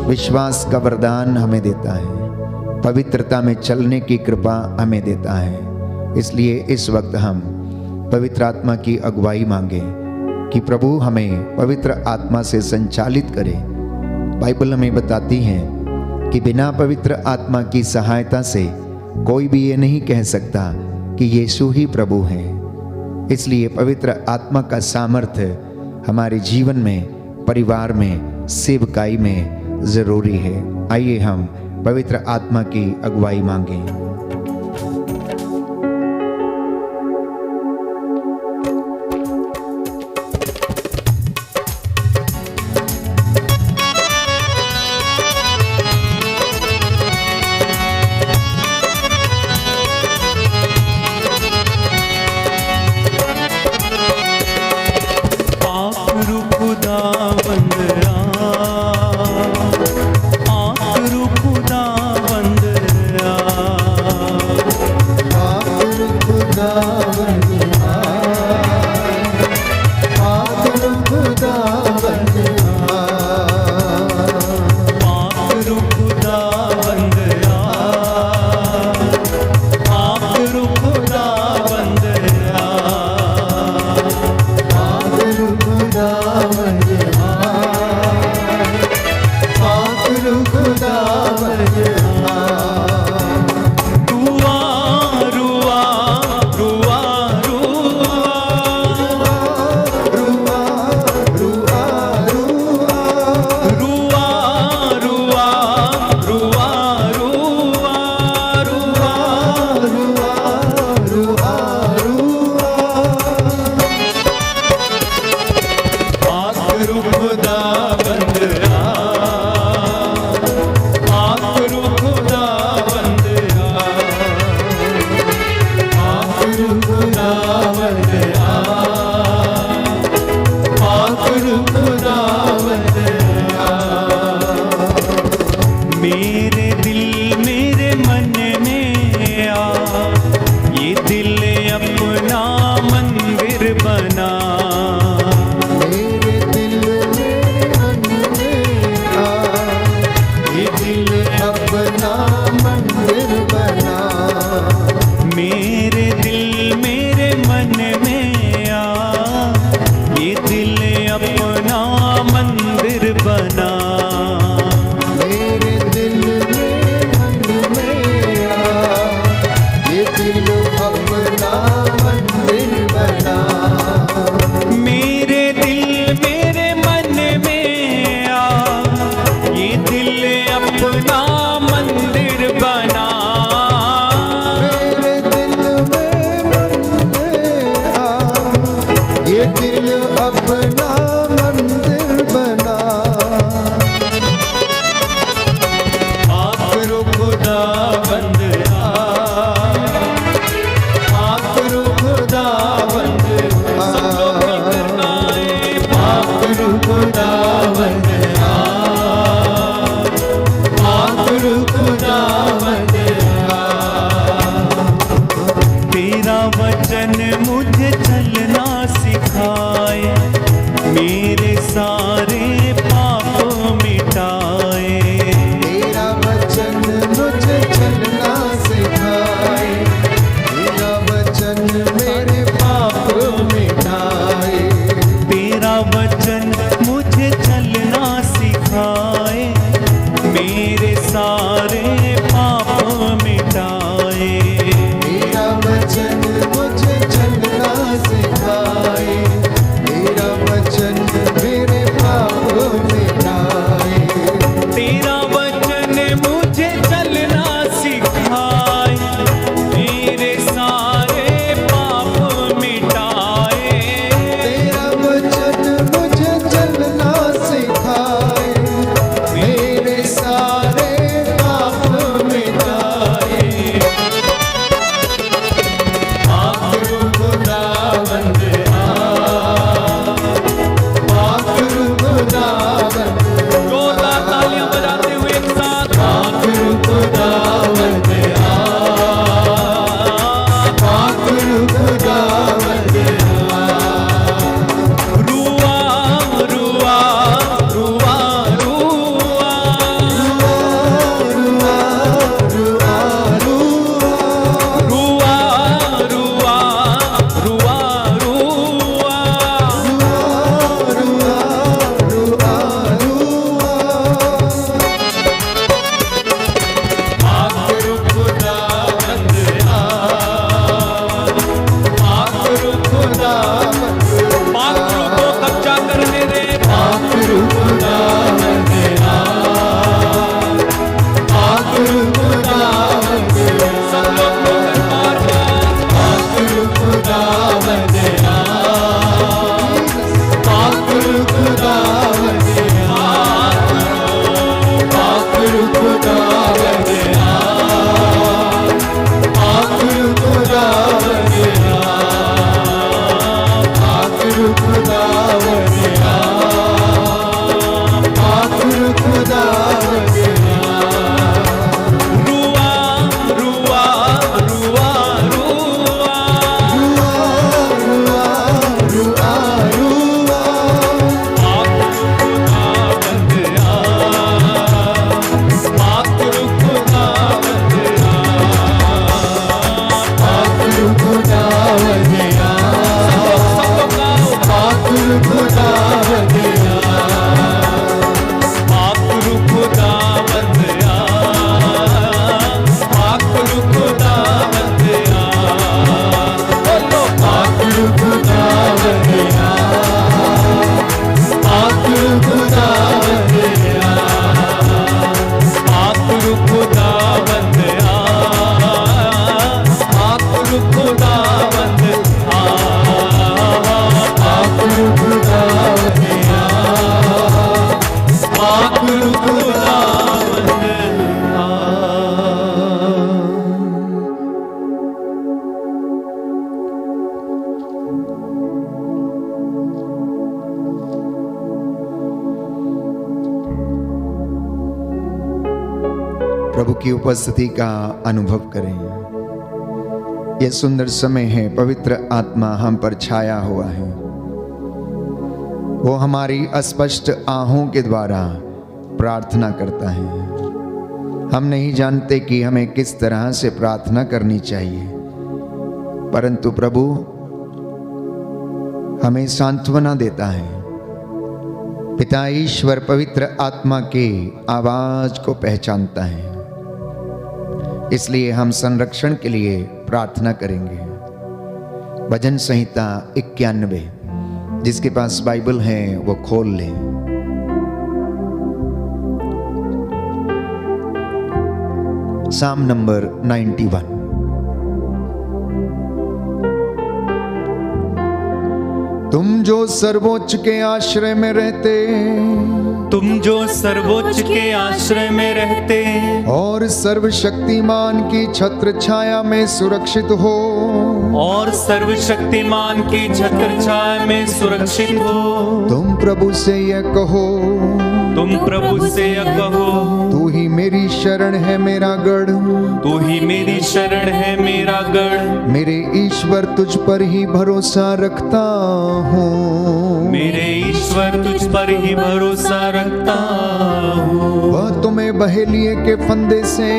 B: विश्वास का वरदान हमें देता है, पवित्रता में चलने की कृपा हमें देता है। इसलिए इस वक्त हम पवित्र आत्मा की अगुवाई मांगे कि प्रभु हमें पवित्र आत्मा से संचालित करे। बाइबल हमें बताती है कि बिना पवित्र आत्मा की सहायता से कोई भी ये नहीं कह सकता कि यीशु ही प्रभु है। इसलिए पवित्र आत्मा का सामर्थ्य हमारे जीवन में, परिवार में, सेवकाई में जरूरी है। आइए हम पवित्र आत्मा की अगुवाई मांगें। दिल अपना मंदिर बना।
A: आखिर खुदावंद आखिर खुदावंद आखिर खुदावंद आखिर खुदावंद। तेरा वचन मुझे चलना सिखाए, मेरे सारे पाप मिटाए।
B: तेरा वचन मुझे चलना सिखाए, तेरा वचन मेरे पाप मिटाए।
A: तेरा वचन मुझे चलना सिखाए, मेरे सारे पाप मिटाए।
B: तेरा वचन मुझे चलना सिखाए, तेरा वचन मेरे पाप मिटाए।
A: तेरा वचन मुझे चलना सिखाए, मेरे सारे पाप मिटाए।
B: तेरा वचन मुझे चलना सिखाए, मेरे सारे पाप मिटाए। आखिर खुदावंद आखिर खुदावंद।
A: जोरदार तालियां बजाते हुए एक साथ।
B: आखिर खुदावंद आखिर खुदावंद।
A: रुआ रुआ रुआ रुआ
B: रुआ रुआ रुआ
A: रुआ रुआ रुआ रुआ। आखिर खुदावंद आखिर खुदावंद। पाखरू को कब्जा करने दे।
B: आखिर खुदावंद आखिर खुदावंद।
A: सब लोग होकर बार बार।
B: आखिर खुदावंद आखिर खुदावंद आखिर खुदावंद आखिर खुदावंद आखिर खुदावंद आखिर खुदावंद।
A: रुआ रुआ रुआ रुआ।
B: रुआ रुआ रुआ।
A: आखिर खुदावंद
B: आखिर खुदावंद आखिर खुदावंद
A: आखिर खुदावंद आखिर खुदावंद। बोलो
B: आखिर खुदावंद आखिर खुदावंद
A: आखिर खुदावंद आखिर खुदावंद
B: आखिर खुदावंद
A: आखिर खुदावंद।
B: प्रभु की उपस्थिति का अनुभव करें। यह सुंदर समय है, पवित्र आत्मा हम पर छाया हुआ है। वो हमारी अस्पष्ट आहों के द्वारा प्रार्थना करता है। हम नहीं जानते कि हमें किस तरह से प्रार्थना करनी चाहिए, परंतु प्रभु हमें सांत्वना देता है। पिता ईश्वर पवित्र आत्मा के आवाज को पहचानता है, इसलिए हम संरक्षण के लिए प्रार्थना करेंगे। भजन संहिता 91, जिसके पास बाइबल है वो खोल ले। साम नंबर 91। तुम जो सर्वोच्च के आश्रय में रहते
A: तुम जो सर्वोच्च के आश्रय में रहते
B: और सर्वशक्तिमान की छत्र छाया में सुरक्षित हो,
A: और सर्वशक्तिमान की छत्र छाया में सुरक्षित हो,
B: तुम प्रभु से यह कहो,
A: तुम प्रभु से यह कहो,
B: तू ही मेरी शरण है मेरा गढ़,
A: तू ही मेरी शरण है मेरा गढ़,
B: मेरे ईश्वर तुझ पर ही भरोसा रखता हूँ,
A: मेरे ईश्वर तुझ पर ही भरोसा रखता हूँ।
B: वह तुम्हें बहेलिए के फंदे से,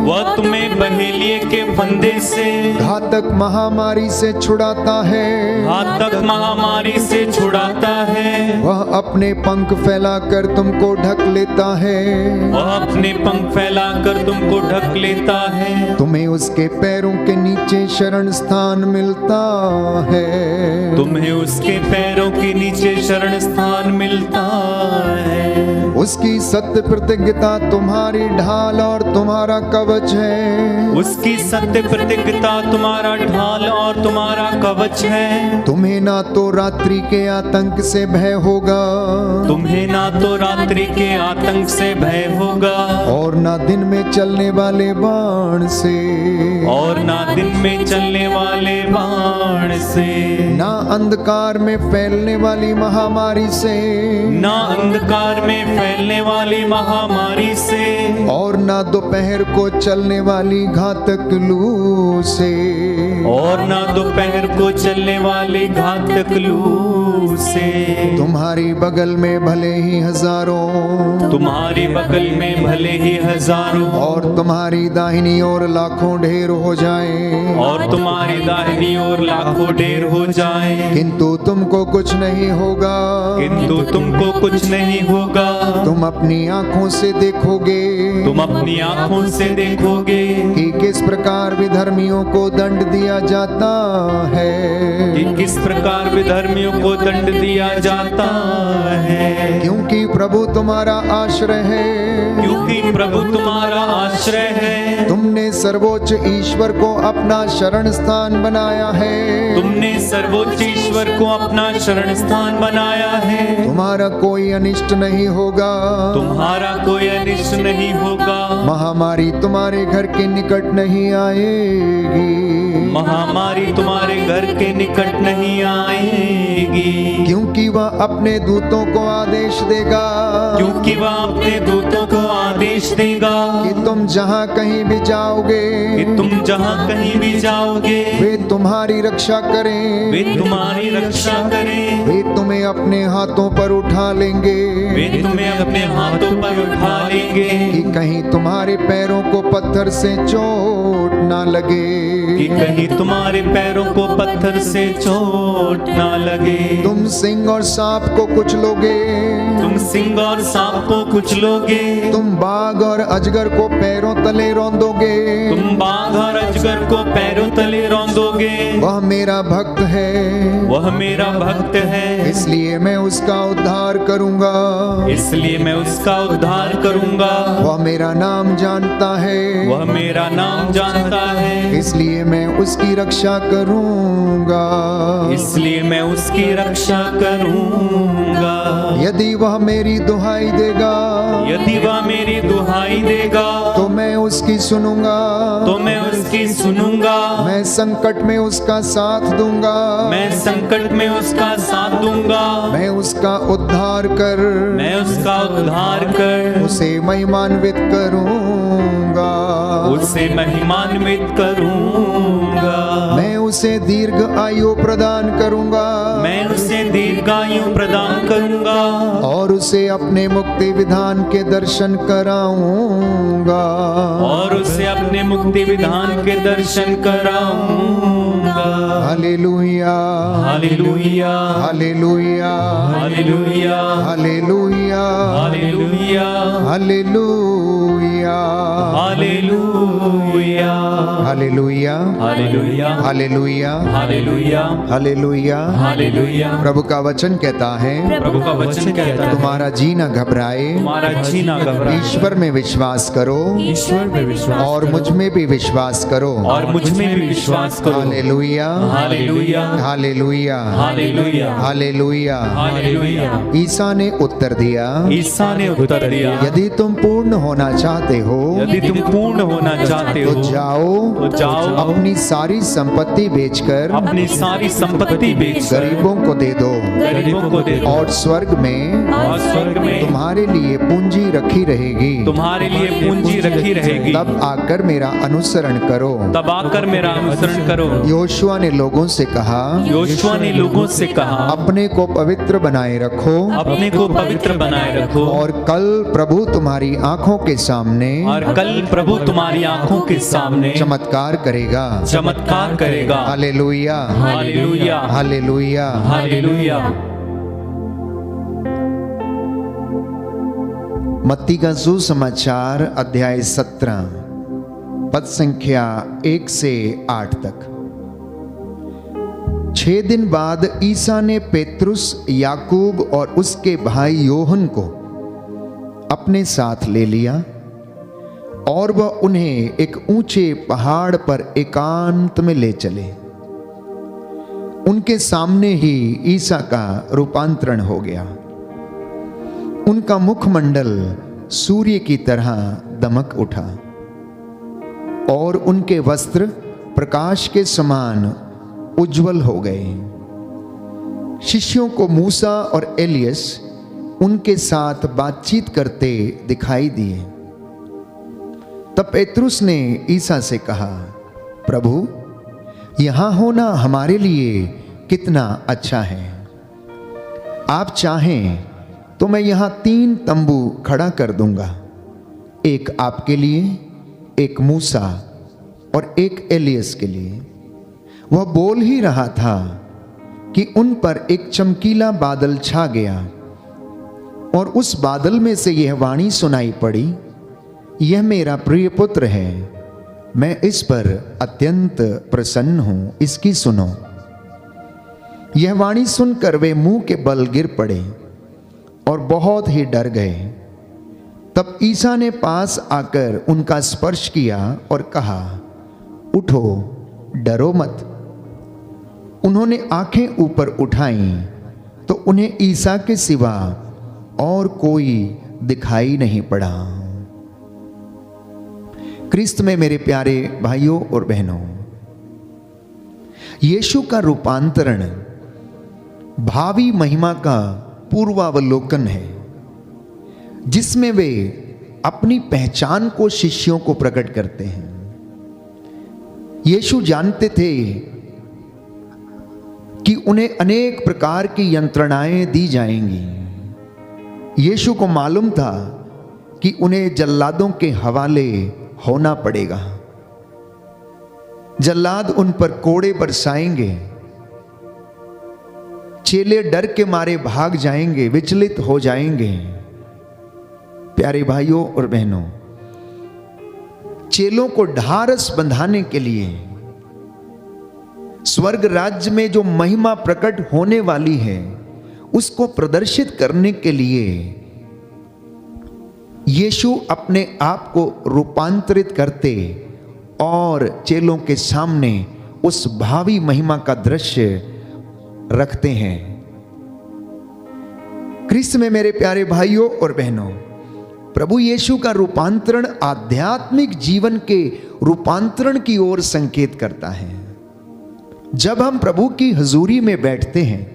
A: वह तुम्हें बहेलिए के फंदे से,
B: घातक महामारी से छुड़ाता है,
A: घातक महामारी से छुड़ाता है,
B: वह अपने पंख फैलाकर तुमको ढक लेता है,
A: वह अपने पंख फैलाकर तुमको ढक लेता है,
B: तुम्हें उसके पैरों के नीचे शरण स्थान मिलता है,
A: तुम्हें उसके पैरों के नीचे शरण स्थान मिलता है।
B: उसकी सत्य प्रतिज्ञता तुम्हारी ढाल और तुम्हारा कवच है,
A: उसकी सत्य प्रतिज्ञता तुम्हारा ढाल और तुम्हारा कवच है,
B: तुम्हें ना तो रात्रि के आतंक से भय होगा,
A: तुम्हें ना तो रात्रि के आतंक से भय होगा,
B: और ना दिन में चलने वाले बाण से,
A: और ना दिन में चलने वाले बाण से,
B: ना अंधकार में फैलने वाली महामारी से,
A: ना अंधकार में फैलने वाली महामारी से,
B: और ना दोपहर को चलने वाली घातक लू से,
A: और ना दोपहर को चलने वाली घातक लू से।
B: तुम्हारी बगल में भले ही हजारों,
A: तुम्हारी बगल में भले ही हजारों,
B: और तुम्हारी दाहिनी ओर लाखों ढेर हो जाएं,
A: और तुम्हारी दाहिनी ओर लाखों ढेर हो जाएं,
B: किंतु तुमको कुछ नहीं होगा,
A: किंतु तुमको कुछ नहीं होगा,
B: तुम अपनी आंखों से देखोगे,
A: तुम अपनी आंखों से देखोगे
B: कि किस प्रकार विधर्मियों को दंड दिया जाता है,
A: कि किस प्रकार विधर्मियों को दंड दिया जाता है,
B: क्योंकि प्रभु तुम्हारा आश्रय है,
A: क्योंकि प्रभु तुम्हारा आश्रय है,
B: तुमने सर्वोच्च ईश्वर को अपना शरण स्थान बनाया है,
A: तुमने सर्वोच्च ईश्वर को अपना शरण स्थान बनाया है,
B: तुम्हारा कोई अनिष्ट नहीं होगा,
A: तुम्हारा कोई अनिष्ट नहीं होगा,
B: महामारी तुम्हारे घर के निकट नहीं आएगी,
A: महामारी तुम्हारे घर के निकट नहीं आएगी,
B: क्योंकि वह अपने दूतों को आदेश देगा,
A: क्योंकि वह अपने दूतों को आदेश देगा
B: कि तुम जहाँ कहीं भी जाओगे,
A: कि तुम जहाँ कहीं भी जाओगे
B: वे तुम्हारी रक्षा करें,
A: वे तुम्हारी रक्षा करें,
B: वे तुम्हें अपने हाथों पर उठा लेंगे,
A: वे तुम्हें अपने हाथों पर उठा लेंगे,
B: कि कहीं तुम्हारे पैरों को पत्थर से चोट ना लगे,
A: कि कहीं तुम्हारे पैरों को पत्थर से चोट ना लगे,
B: तुम सिंह और सांप को कुचलोगे,
A: तुम सिंह और सांप को कुचलोगे,
B: तुम बाघ और अजगर को पैरों तले रौंदोगे,
A: तुम बाघ और अजगर को पैरों तले रौंदोगे,
B: वह मेरा भक्त है,
A: वह मेरा भक्त है,
B: इसलिए मैं उसका उद्धार करूंगा,
A: इसलिए मैं उसका उद्धार करूंगा,
B: वह मेरा नाम जानता है,
A: वह मेरा नाम जानता है,
B: इसलिए मैं उसकी रक्षा करूंगा,
A: इसलिए मैं उसकी रक्षा करूंगा,
B: यदि वह मेरी दुहाई देगा,
A: यदि वह मेरी दुहाई देगा,
B: तो मैं उसकी सुनूंगा,
A: तो मैं उसकी सुनूंगा,
B: मैं संकट में उसका साथ दूंगा,
A: मैं संकट में उसका साथ दूंगा,
B: मैं उसका उद्धार कर,
A: मैं उसका उद्धार कर,
B: उसे महिमान्वित करूंगा,
A: उसे महिमान्वित करूंगा,
B: मैं उसे दीर्घ आयु प्रदान करूंगा,
A: मैं उसे दीर्घायु प्रदान करूंगा,
B: और उसे अपने मुक्ति विधान के दर्शन कराऊंगा,
A: और उसे अपने मुक्ति विधान के दर्शन कराऊंगा।
B: Hallelujah,
A: hallelujah,
B: hallelujah,
A: hallelujah,
B: hallelujah,
A: hallelujah,
B: hallelujah,
A: hallelujah,
B: hallelujah,
A: hallelujah,
B: hallelujah,
A: hallelujah,
B: hallelujah.
A: Hallelujah.
B: प्रभु का वचन कहता है,
A: प्रभु का वचन कहता है,
B: तुम्हारा जी न घबराए,
A: तुम्हारा जी ना घबराए,
B: ईश्वर में विश्वास करो
A: ईश्वर में विश्वास
B: और मुझ में भी विश्वास करो।
A: और मुझ में भी विश्वास करो।
B: Hallelujah, hallelujah,
A: hallelujah,
B: hallelujah,
A: hallelujah,
B: hallelujah.
A: Hallelujah.
B: Isa ने उत्तर दिया,
A: ईसा ने उत्तर दिया,
B: यदि तुम पूर्ण होना चाहते हो
A: यदि तुम पूर्ण होना चाहते
B: तो
A: हो
B: जाओ,
A: तो जाओ,
B: अपनी सारी संपत्ति बेचकर
A: अपनी सारी संपत्ति बेचकर
B: गरीबों को दे दो,
A: गरीबों को दे दो,
B: और स्वर्ग में
A: और स्वर्ग में
B: तुम्हारे लिए पूंजी रखी रहेगी।
A: तुम्हारे लिए पूंजी रखी रहेगी।
B: तब आकर मेरा अनुसरण करो।
A: तब आकर मेरा अनुसरण करो।
B: योशुआ ने लोगों से कहा,
A: योशुआ ने लोगों से कहा,
B: अपने को पवित्र बनाए रखो,
A: अपने को पवित्र बनाए रखो,
B: और कल प्रभु तुम्हारी आंखों के सामने,
A: और कल प्रभु तुम्हारी आंखों के सामने
B: चमत्कार करेगा,
A: चमत्कार करेगा।
B: Hallelujah,
A: hallelujah,
B: hallelujah.
A: हालेलुया।
B: मत्ती का सुसमाचार अध्याय 17 पद संख्या 1 से 8 तक। 6 दिन बाद ईसा ने पेत्रुस, याकूब और उसके भाई योहन को अपने साथ ले लिया और वह उन्हें एक ऊंचे पहाड़ पर एकांत में ले चले। उनके सामने ही ईसा का रूपांतरण हो गया। उनका मुखमंडल सूर्य की तरह दमक उठा और उनके वस्त्र प्रकाश के समान उज्जवल हो गए। शिष्यों को मूसा और एलियस उनके साथ बातचीत करते दिखाई दिए। तब पेत्रुस ने ईसा से कहा, प्रभु, यहां होना हमारे लिए कितना अच्छा है। आप चाहें तो मैं यहां 3 तंबू खड़ा कर दूंगा, एक आपके लिए, एक मूसा और एक एलियस के लिए। वह बोल ही रहा था कि उन पर एक चमकीला बादल छा गया और उस बादल में से यह वाणी सुनाई पड़ी, यह मेरा प्रिय पुत्र है, मैं इस पर अत्यंत प्रसन्न हूं, इसकी सुनो। यह वाणी सुनकर वे मुंह के बल गिर पड़े और बहुत ही डर गए। तब ईसा ने पास आकर उनका स्पर्श किया और कहा, उठो, डरो मत। उन्होंने आंखें ऊपर उठाईं तो उन्हें ईसा के सिवा और कोई दिखाई नहीं पड़ा। क्रिस्त में मेरे प्यारे भाइयों और बहनों, यीशु का रूपांतरण भावी महिमा का पूर्वावलोकन है, जिसमें वे अपनी पहचान को शिष्यों को प्रकट करते हैं। यीशु जानते थे कि उन्हें अनेक प्रकार की यंत्रणाएं दी जाएंगी। यीशु को मालूम था कि उन्हें जल्लादों के हवाले होना पड़ेगा। जल्लाद उन पर कोड़े बरसाएंगे, चेले डर के मारे भाग जाएंगे, विचलित हो जाएंगे। प्यारे भाइयों और बहनों, चेलों को ढारस बंधाने के लिए स्वर्ग राज्य में जो महिमा प्रकट होने वाली है उसको प्रदर्शित करने के लिए यीशु अपने आप को रूपांतरित करते और चेलों के सामने उस भावी महिमा का दृश्य रखते हैं। क्रिस्त में मेरे प्यारे भाइयों और बहनों, प्रभु यीशु का रूपांतरण आध्यात्मिक जीवन के रूपांतरण की ओर संकेत करता है। जब हम प्रभु की हजूरी में बैठते हैं,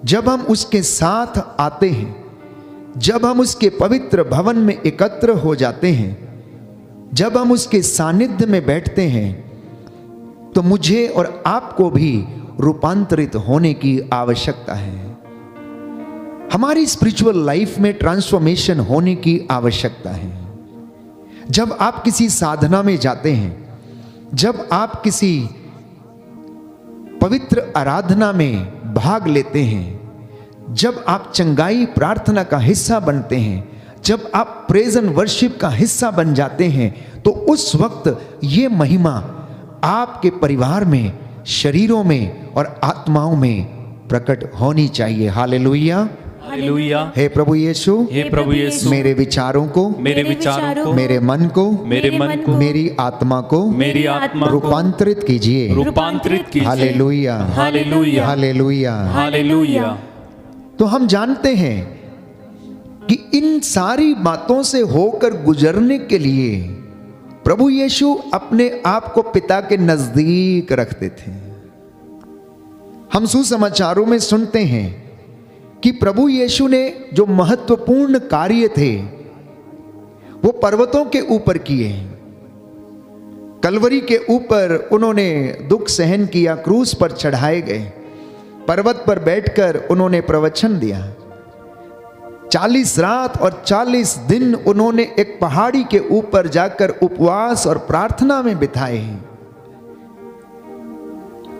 B: जब हम उसके साथ आते हैं, जब हम उसके पवित्र भवन में एकत्र हो जाते हैं, जब हम उसके सानिध्य में बैठते हैं, तो मुझे और आपको भी रूपांतरित होने की आवश्यकता है। हमारी स्पिरिचुअल लाइफ में ट्रांसफॉर्मेशन होने की आवश्यकता है। जब आप किसी साधना में जाते हैं, जब आप किसी पवित्र आराधना में भाग लेते हैं, जब आप चंगाई प्रार्थना का हिस्सा बनते हैं, जब आप प्रेज एंड वर्शिप का हिस्सा बन जाते हैं, तो उस वक्त ये महिमा आपके परिवार में, शरीरों में और आत्माओं में प्रकट होनी चाहिए। Hallelujah,
A: hallelujah.
B: हे प्रभु यीशु,
A: हे प्रभु यीशु,
B: मेरे विचारों को,
A: मेरे विचारों को,
B: मेरे मन को,
A: मेरे मन को,
B: मेरी आत्मा को,
A: मेरी आत्मा को
B: रूपांतरित कीजिए।
A: रूपांतरित कीजिए।
B: Hallelujah,
A: hallelujah,
B: hallelujah.
A: हालेलुया।
B: तो हम जानते हैं कि इन सारी बातों से होकर गुजरने के लिए प्रभु यीशु अपने आप को पिता के नजदीक रखते थे। हम सुसमाचारों में सुनते हैं कि प्रभु यीशु ने जो महत्वपूर्ण कार्य थे वो पर्वतों के ऊपर किए। कलवरी के ऊपर उन्होंने दुख सहन किया, क्रूस पर चढ़ाए गए, पर्वत पर बैठकर उन्होंने प्रवचन दिया। 40 रात और 40 दिन उन्होंने एक पहाड़ी के ऊपर जाकर उपवास और प्रार्थना में बिताए हैं।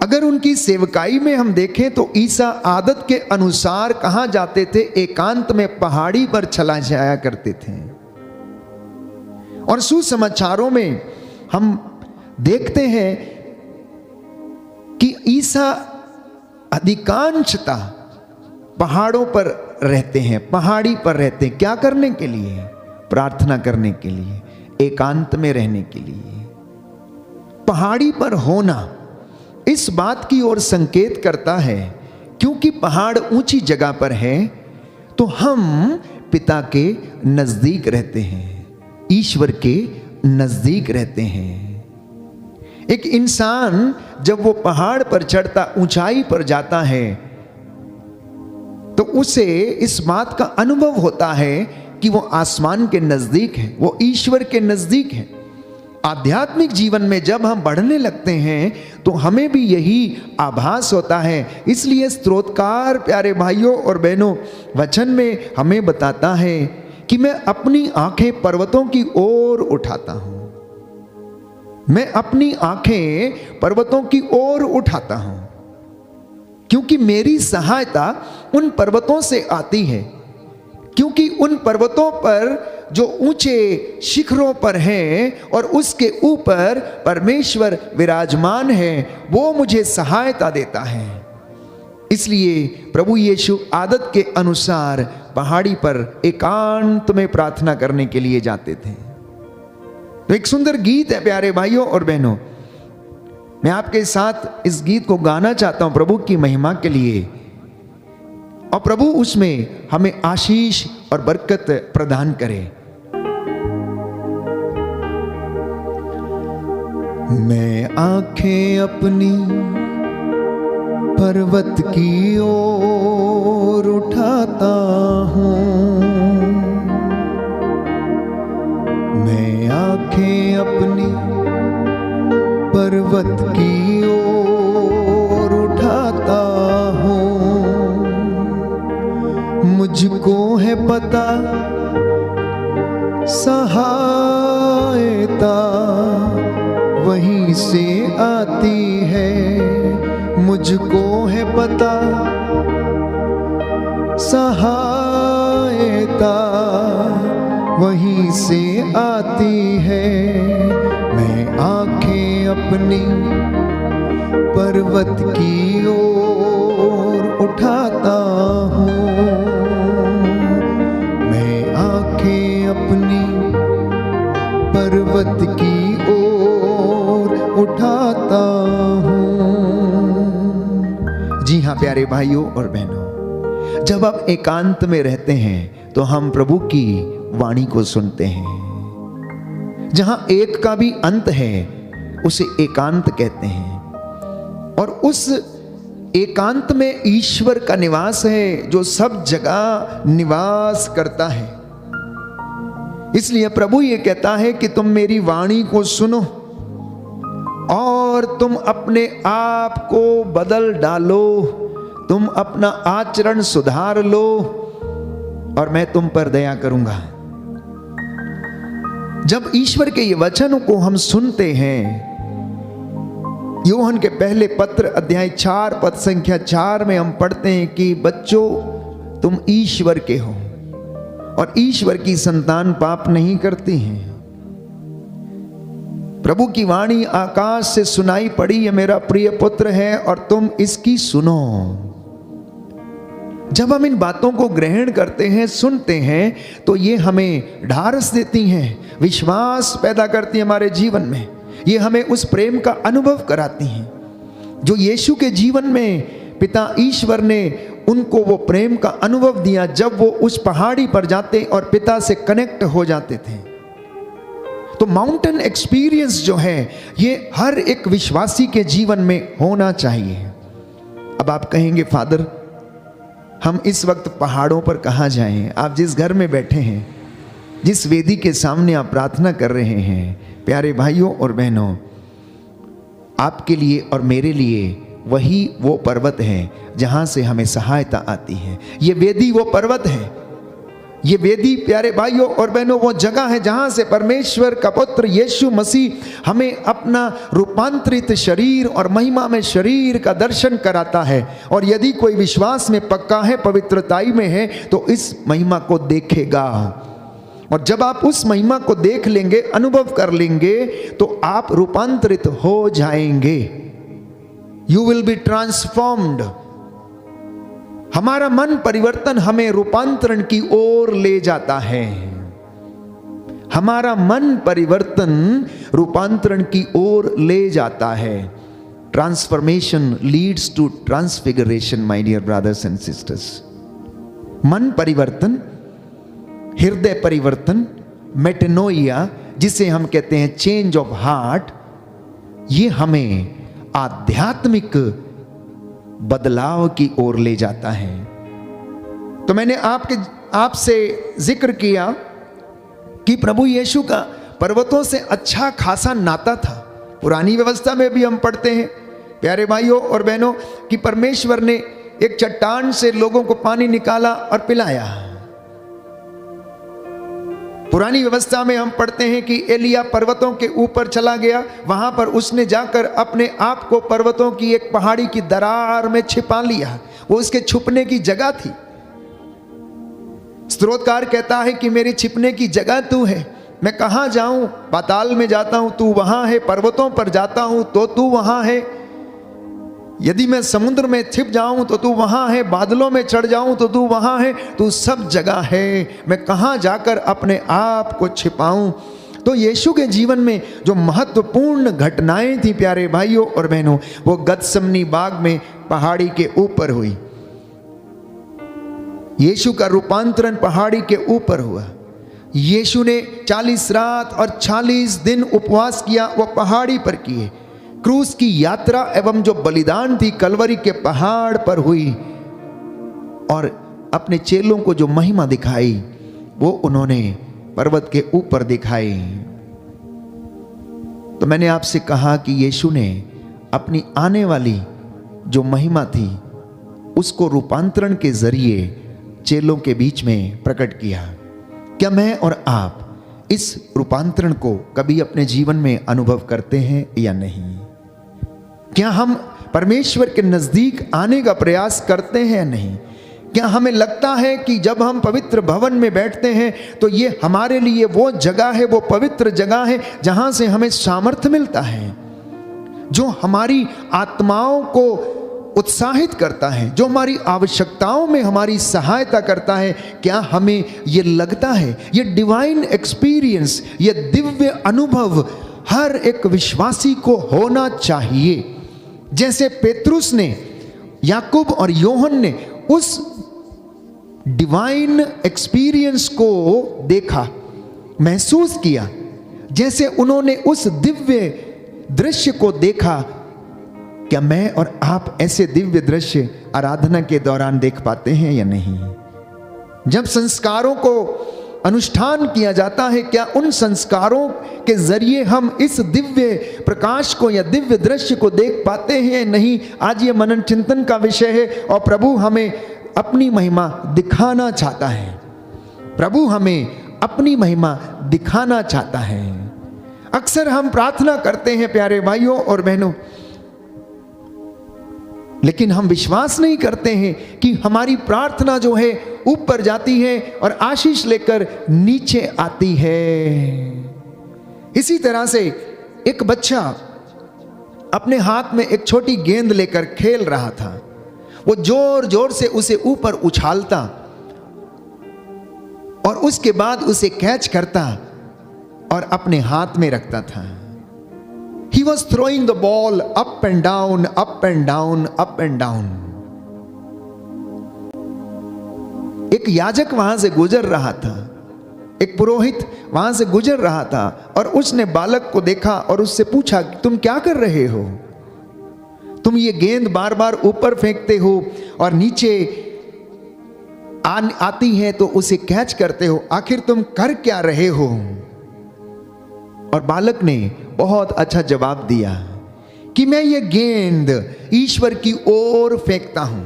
B: अगर उनकी सेवकाई में हम देखें तो ईसा आदत के अनुसार कहां जाते थे? एकांत में पहाड़ी पर चला जाया करते थे। और सुसमाचारों में हम देखते हैं कि ईसा अधिकांशतः पहाड़ों पर रहते हैं, पहाड़ी पर रहते हैं। क्या करने के लिए? प्रार्थना करने के लिए, एकांत में रहने के लिए। पहाड़ी पर होना इस बात की ओर संकेत करता है क्योंकि पहाड़ ऊंची जगह पर है तो हम पिता के नजदीक रहते हैं, ईश्वर के नजदीक रहते हैं। एक इंसान जब वो पहाड़ पर चढ़ता, ऊंचाई पर जाता है तो उसे इस बात का अनुभव होता है कि वो आसमान के नजदीक है, वो ईश्वर के नजदीक है। आध्यात्मिक जीवन में जब हम बढ़ने लगते हैं तो हमें भी यही आभास होता है। इसलिए स्तोत्रकार प्यारे भाइयों और बहनों वचन में हमें बताता है कि मैं अपनी आंखें पर्वतों की ओर उठाता हूं, मैं अपनी आंखें पर्वतों की ओर उठाता हूं क्योंकि मेरी सहायता उन पर्वतों से आती है। क्योंकि उन पर्वतों पर जो ऊंचे शिखरों पर हैं और उसके ऊपर परमेश्वर विराजमान है, वो मुझे सहायता देता है। इसलिए प्रभु यीशु आदत के अनुसार पहाड़ी पर एकांत में प्रार्थना करने के लिए जाते थे। तो एक सुंदर गीत है प्यारे भाइयों और बहनों, मैं आपके साथ इस गीत को गाना चाहता हूं प्रभु की महिमा के लिए, और प्रभु उसमें हमें आशीष और बरकत प्रदान करे। मैं आंखें अपनी पर्वत की ओर उठाता हूँ, मैं आंखें अपनी पर्वत की ओर उठाता हूँ। मुझको है पता सहायता वहीं से आती है, मुझको है पता सहायता वहीं से आती है। मैं आंखें अपनी पर्वत की ओर उठाता हूँ, मैं आंखें अपनी पर्वत की ओर उठाता हूँ। जी हाँ प्यारे भाइयों और बहनों, जब आप एकांत में रहते हैं तो हम प्रभु की वाणी को सुनते हैं। जहां एक का भी अंत है उसे एकांत कहते हैं, और उस एकांत में ईश्वर का निवास है जो सब जगह निवास करता है। इसलिए प्रभु ये कहता है कि तुम मेरी वाणी को सुनो और तुम अपने आप को बदल डालो, तुम अपना आचरण सुधार लो और मैं तुम पर दया करूंगा। जब ईश्वर के ये वचनों को हम सुनते हैं, यूहन्ना के पहले पत्र अध्याय 4 पद संख्या 4 में हम पढ़ते हैं कि बच्चों तुम ईश्वर के हो और ईश्वर की संतान पाप नहीं करती हैं। प्रभु की वाणी आकाश से सुनाई पड़ी, ये मेरा प्रिय पुत्र है और तुम इसकी सुनो। जब हम इन बातों को ग्रहण करते हैं, सुनते हैं, तो ये हमें ढारस देती हैं, विश्वास पैदा करती हैं हमारे जीवन में। ये हमें उस प्रेम का अनुभव कराती हैं जो यीशु के जीवन में पिता ईश्वर ने उनको वो प्रेम का अनुभव दिया जब वो उस पहाड़ी पर जाते और पिता से कनेक्ट हो जाते थे। तो माउंटेन एक्सपीरियंस जो है ये हर एक विश्वासी के जीवन में होना चाहिए। अब आप कहेंगे फादर हम इस वक्त पहाड़ों पर कहाँ जाएं? आप जिस घर में बैठे हैं, जिस वेदी के सामने आप प्रार्थना कर रहे हैं, प्यारे भाइयों और बहनों, आपके लिए और मेरे लिए वही वो पर्वत है जहां से हमें सहायता आती है। ये वेदी वो पर्वत है, ये वेदी प्यारे भाइयों और बहनों वो जगह है जहां से परमेश्वर का पुत्र यीशु मसीह हमें अपना रूपांतरित शरीर और महिमा में शरीर का दर्शन कराता है। और यदि कोई विश्वास में पक्का है, पवित्रताई में है, तो इस महिमा को देखेगा। और जब आप उस महिमा को देख लेंगे, अनुभव कर लेंगे, तो आप रूपांतरित हो जाएंगे। You will be transformed. हमारा मन परिवर्तन हमें रूपांतरण की ओर ले जाता है। हमारा मन परिवर्तन रूपांतरण की ओर ले जाता है। Transformation leads to transfiguration my dear brothers and sisters. मन परिवर्तन, हृदय परिवर्तन, मेटेनोइया जिसे हम कहते हैं चेंज ऑफ हार्ट, ये हमें आध्यात्मिक बदलाव की ओर ले जाता है। तो मैंने आपसे जिक्र किया कि प्रभु यीशु का पर्वतों से अच्छा खासा नाता था। पुरानी व्यवस्था में भी हम पढ़ते हैं प्यारे भाइयों और बहनों कि परमेश्वर ने एक चट्टान से लोगों को पानी निकाला और पिलाया। पुरानी व्यवस्था में हम पढ़ते हैं कि एलिया पर्वतों के ऊपर चला गया, वहां पर उसने जाकर अपने आप को पर्वतों की एक पहाड़ी की दरार में छिपा लिया। वो उसके छुपने की जगह थी। स्तोत्रकार कहता है कि मेरी छिपने की जगह तू है, मैं कहां जाऊं? पाताल में जाता हूं तू वहां है, पर्वतों पर जाता हूं तो तू वहां है, यदि मैं समुद्र में छिप जाऊं तो तू वहां है, बादलों में चढ़ जाऊं तो तू वहां है, तू सब जगह है, मैं कहां जाकर अपने आप को छिपाऊं? तो यीशु के जीवन में जो महत्वपूर्ण घटनाएं थी प्यारे भाइयों और बहनों, वो गतसमनी बाग में पहाड़ी के ऊपर हुई। यीशु का रूपांतरण पहाड़ी के ऊपर हुआ। यीशु ने 40 रात और 40 दिन उपवास किया, वो पहाड़ी पर किए। क्रूस की यात्रा एवं जो बलिदान थी कलवरी के पहाड़ पर हुई। और अपने चेलों को जो महिमा दिखाई वो उन्होंने पर्वत के ऊपर दिखाई। तो मैंने आपसे कहा कि यीशु ने अपनी आने वाली जो महिमा थी उसको रूपांतरण के जरिए चेलों के बीच में प्रकट किया। क्या मैं और आप इस रूपांतरण को कभी अपने जीवन में अनुभव करते हैं या नहीं? क्या हम परमेश्वर के नजदीक आने का प्रयास करते हैं या नहीं? क्या हमें लगता है कि जब हम पवित्र भवन में बैठते हैं तो ये हमारे लिए वो जगह है, वो पवित्र जगह है जहां से हमें सामर्थ्य मिलता है, जो हमारी आत्माओं को उत्साहित करता है, जो हमारी आवश्यकताओं में हमारी सहायता करता है? क्या हमें ये लगता है? ये डिवाइन एक्सपीरियंस, ये दिव्य अनुभव हर एक विश्वासी को होना चाहिए। जैसे पेतरुस ने, याकूब और योहन ने उस डिवाइन एक्सपीरियंस को देखा, महसूस किया, जैसे उन्होंने उस दिव्य दृश्य को देखा, क्या मैं और आप ऐसे दिव्य दृश्य आराधना के दौरान देख पाते हैं या नहीं? जब संस्कारों को अनुष्ठान किया जाता है, क्या उन संस्कारों के जरिए हम इस दिव्य प्रकाश को या दिव्य दृश्य को देख पाते हैं? नहीं। आज ये मनन चिंतन का विषय है और प्रभु हमें अपनी महिमा दिखाना चाहता है। प्रभु हमें अपनी महिमा दिखाना चाहता है। अक्सर हम प्रार्थना करते हैं प्यारे भाइयों और बहनों, लेकिन हम विश्वास नहीं करते हैं कि हमारी प्रार्थना जो है ऊपर जाती है और आशीष लेकर नीचे आती है। इसी तरह से एक बच्चा अपने हाथ में एक छोटी गेंद लेकर खेल रहा था। वो जोर जोर से उसे ऊपर उछालता और उसके बाद उसे कैच करता और अपने हाथ में रखता था। He was throwing the ball up and down, up and down, up and down. एक याजक वहां से गुजर रहा था, एक पुरोहित वहां से गुजर रहा था और उसने बालक को देखा और उससे पूछा कि तुम क्या कर रहे हो? तुम ये गेंद बार बार ऊपर फेंकते हो और नीचे आती है तो उसे कैच करते हो, आखिर तुम कर क्या रहे हो? और बालक ने बहुत अच्छा जवाब दिया कि मैं ये गेंद ईश्वर की ओर फेंकता हूं,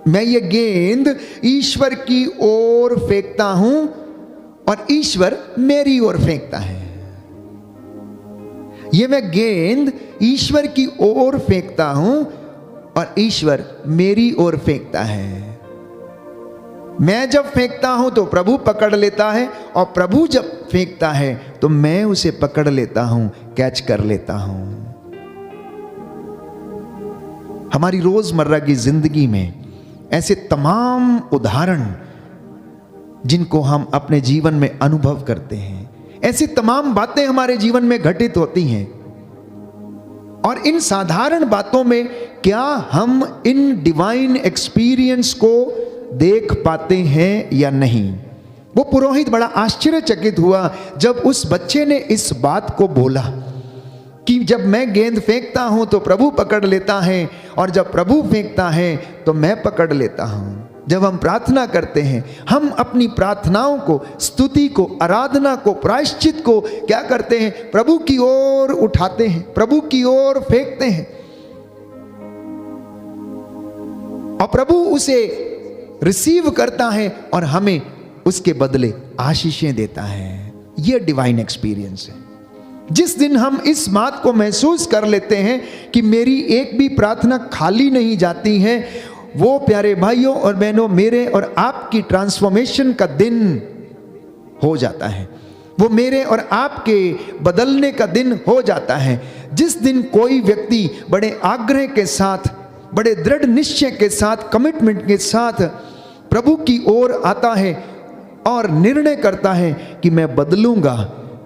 B: मैं ये गेंद ईश्वर की ओर फेंकता हूं और ईश्वर मेरी ओर फेंकता है। ये मैं गेंद ईश्वर की ओर फेंकता हूं और ईश्वर मेरी ओर फेंकता है। मैं जब फेंकता हूं तो प्रभु पकड़ लेता है और प्रभु जब फेंकता है तो मैं उसे पकड़ लेता हूं, कैच कर लेता हूं। हमारी रोजमर्रा की जिंदगी में ऐसे तमाम उदाहरण जिनको हम अपने जीवन में अनुभव करते हैं, ऐसी तमाम बातें हमारे जीवन में घटित होती हैं और इन साधारण बातों में क्या हम इन डिवाइन एक्सपीरियंस को देख पाते हैं या नहीं? वो पुरोहित बड़ा आश्चर्यचकित हुआ जब उस बच्चे ने इस बात को बोला कि जब मैं गेंद फेंकता हूं तो प्रभु पकड़ लेता है और जब प्रभु फेंकता है तो मैं पकड़ लेता हूं। जब हम प्रार्थना करते हैं, हम अपनी प्रार्थनाओं को, स्तुति को, आराधना को, प्रायश्चित को क्या करते हैं? प्रभु की ओर उठाते हैं, प्रभु की ओर फेंकते हैं और प्रभु उसे रिसीव करता है और हमें उसके बदले आशीषें देता है। यह डिवाइन एक्सपीरियंस है। जिस दिन हम इस बात को महसूस कर लेते हैं कि मेरी एक भी प्रार्थना खाली नहीं जाती है, वो प्यारे भाइयों और बहनों मेरे और आपकी ट्रांसफॉर्मेशन का दिन हो जाता है, वो मेरे और आपके बदलने का दिन हो जाता है। जिस दिन कोई व्यक्ति बड़े आग्रह के साथ, बड़े दृढ़ निश्चय के साथ, कमिटमेंट के साथ प्रभु की ओर आता है और निर्णय करता है कि मैं बदलूंगा,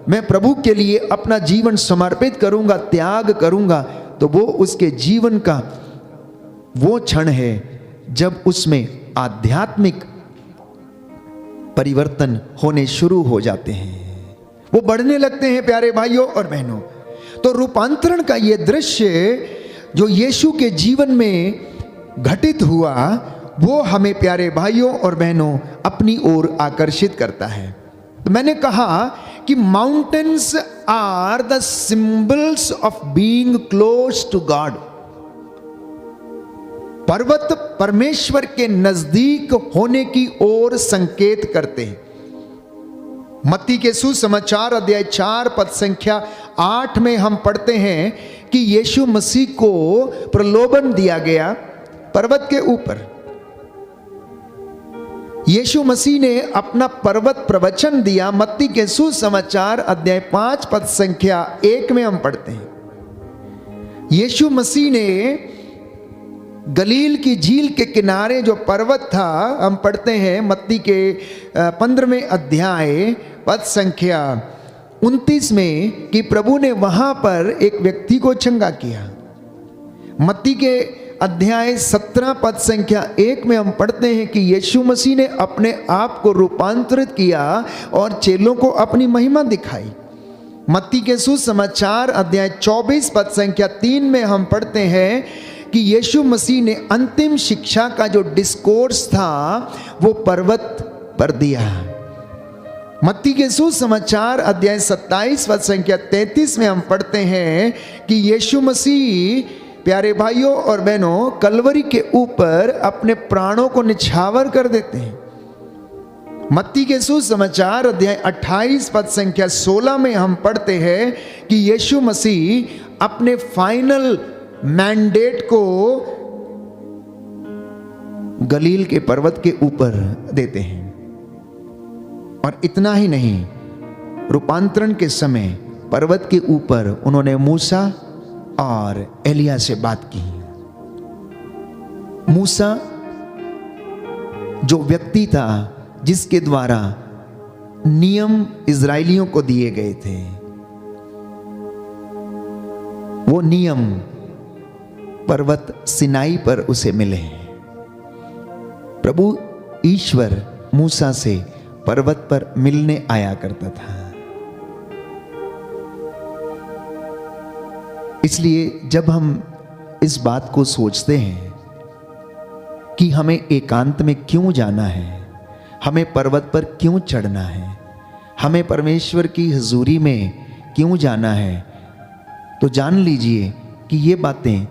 B: मैं प्रभु के लिए अपना जीवन समर्पित करूंगा, त्याग करूंगा, तो वो उसके जीवन का वो क्षण है जब उसमें आध्यात्मिक परिवर्तन होने शुरू हो जाते हैं, वो बढ़ने लगते हैं प्यारे भाइयों और बहनों। तो रूपांतरण का ये दृश्य जो यीशु के जीवन में घटित हुआ, वो हमें प्यारे भाइयों और बहनों अपनी ओर आकर्षित करता है। तो मैंने कहा कि mountains are the symbols of being close to God. पर्वत परमेश्वर के नजदीक होने की ओर संकेत करते हैं। मत्ती के सुसमाचार अध्याय 4 पद संख्या 8 में हम पढ़ते हैं कि यीशु मसीह को प्रलोभन दिया गया पर्वत के ऊपर। यीशु मसीह ने अपना पर्वत प्रवचन दिया। मत्ती के सुसमाचार अध्याय 5 पद संख्या 1 में हम पढ़ते हैं, यीशु मसीह ने गलील की झील के किनारे जो पर्वत था, हम पढ़ते हैं मत्ती के 15वें अध्याय पद संख्या 29 में कि प्रभु ने वहां पर एक व्यक्ति को चंगा किया। मत्ती के अध्याय 17 पद संख्या 1 में हम पढ़ते हैं कि यीशु मसीह ने अपने आप को रूपांतरित किया और चेलों को अपनी महिमा दिखाई। मत्ती के सुसमाचार अध्याय 24 पद संख्या 3 में हम पढ़ते हैं कि यीशु मसीह ने अंतिम शिक्षा का जो डिस्कोर्स था वो पर्वत पर दिया। मत्ती के सुसमाचार अध्याय 27 पद संख्या 33 में हम पढ़ते हैं कि यीशु मसीह प्यारे भाइयों और बहनों कलवरी के ऊपर अपने प्राणों को निछावर कर देते हैं। मत्ती के सुसमाचार अध्याय 28 पद संख्या 16 में हम पढ़ते हैं कि यीशु मसीह अपने फाइनल मैंडेट को गलील के पर्वत के ऊपर देते हैं। और इतना ही नहीं, रूपांतरण के समय पर्वत के ऊपर उन्होंने मूसा और एलिया से बात की। मूसा जो व्यक्ति था जिसके द्वारा नियम इजरायलियों को दिए गए थे, वो नियम पर्वत सिनाई पर उसे मिले। प्रभु ईश्वर मूसा से पर्वत पर मिलने आया करता था। इसलिए जब हम इस बात को सोचते हैं कि हमें एकांत में क्यों जाना है, हमें पर्वत पर क्यों चढ़ना है, हमें परमेश्वर की हुजूरी में क्यों जाना है, तो जान लीजिए कि ये बातें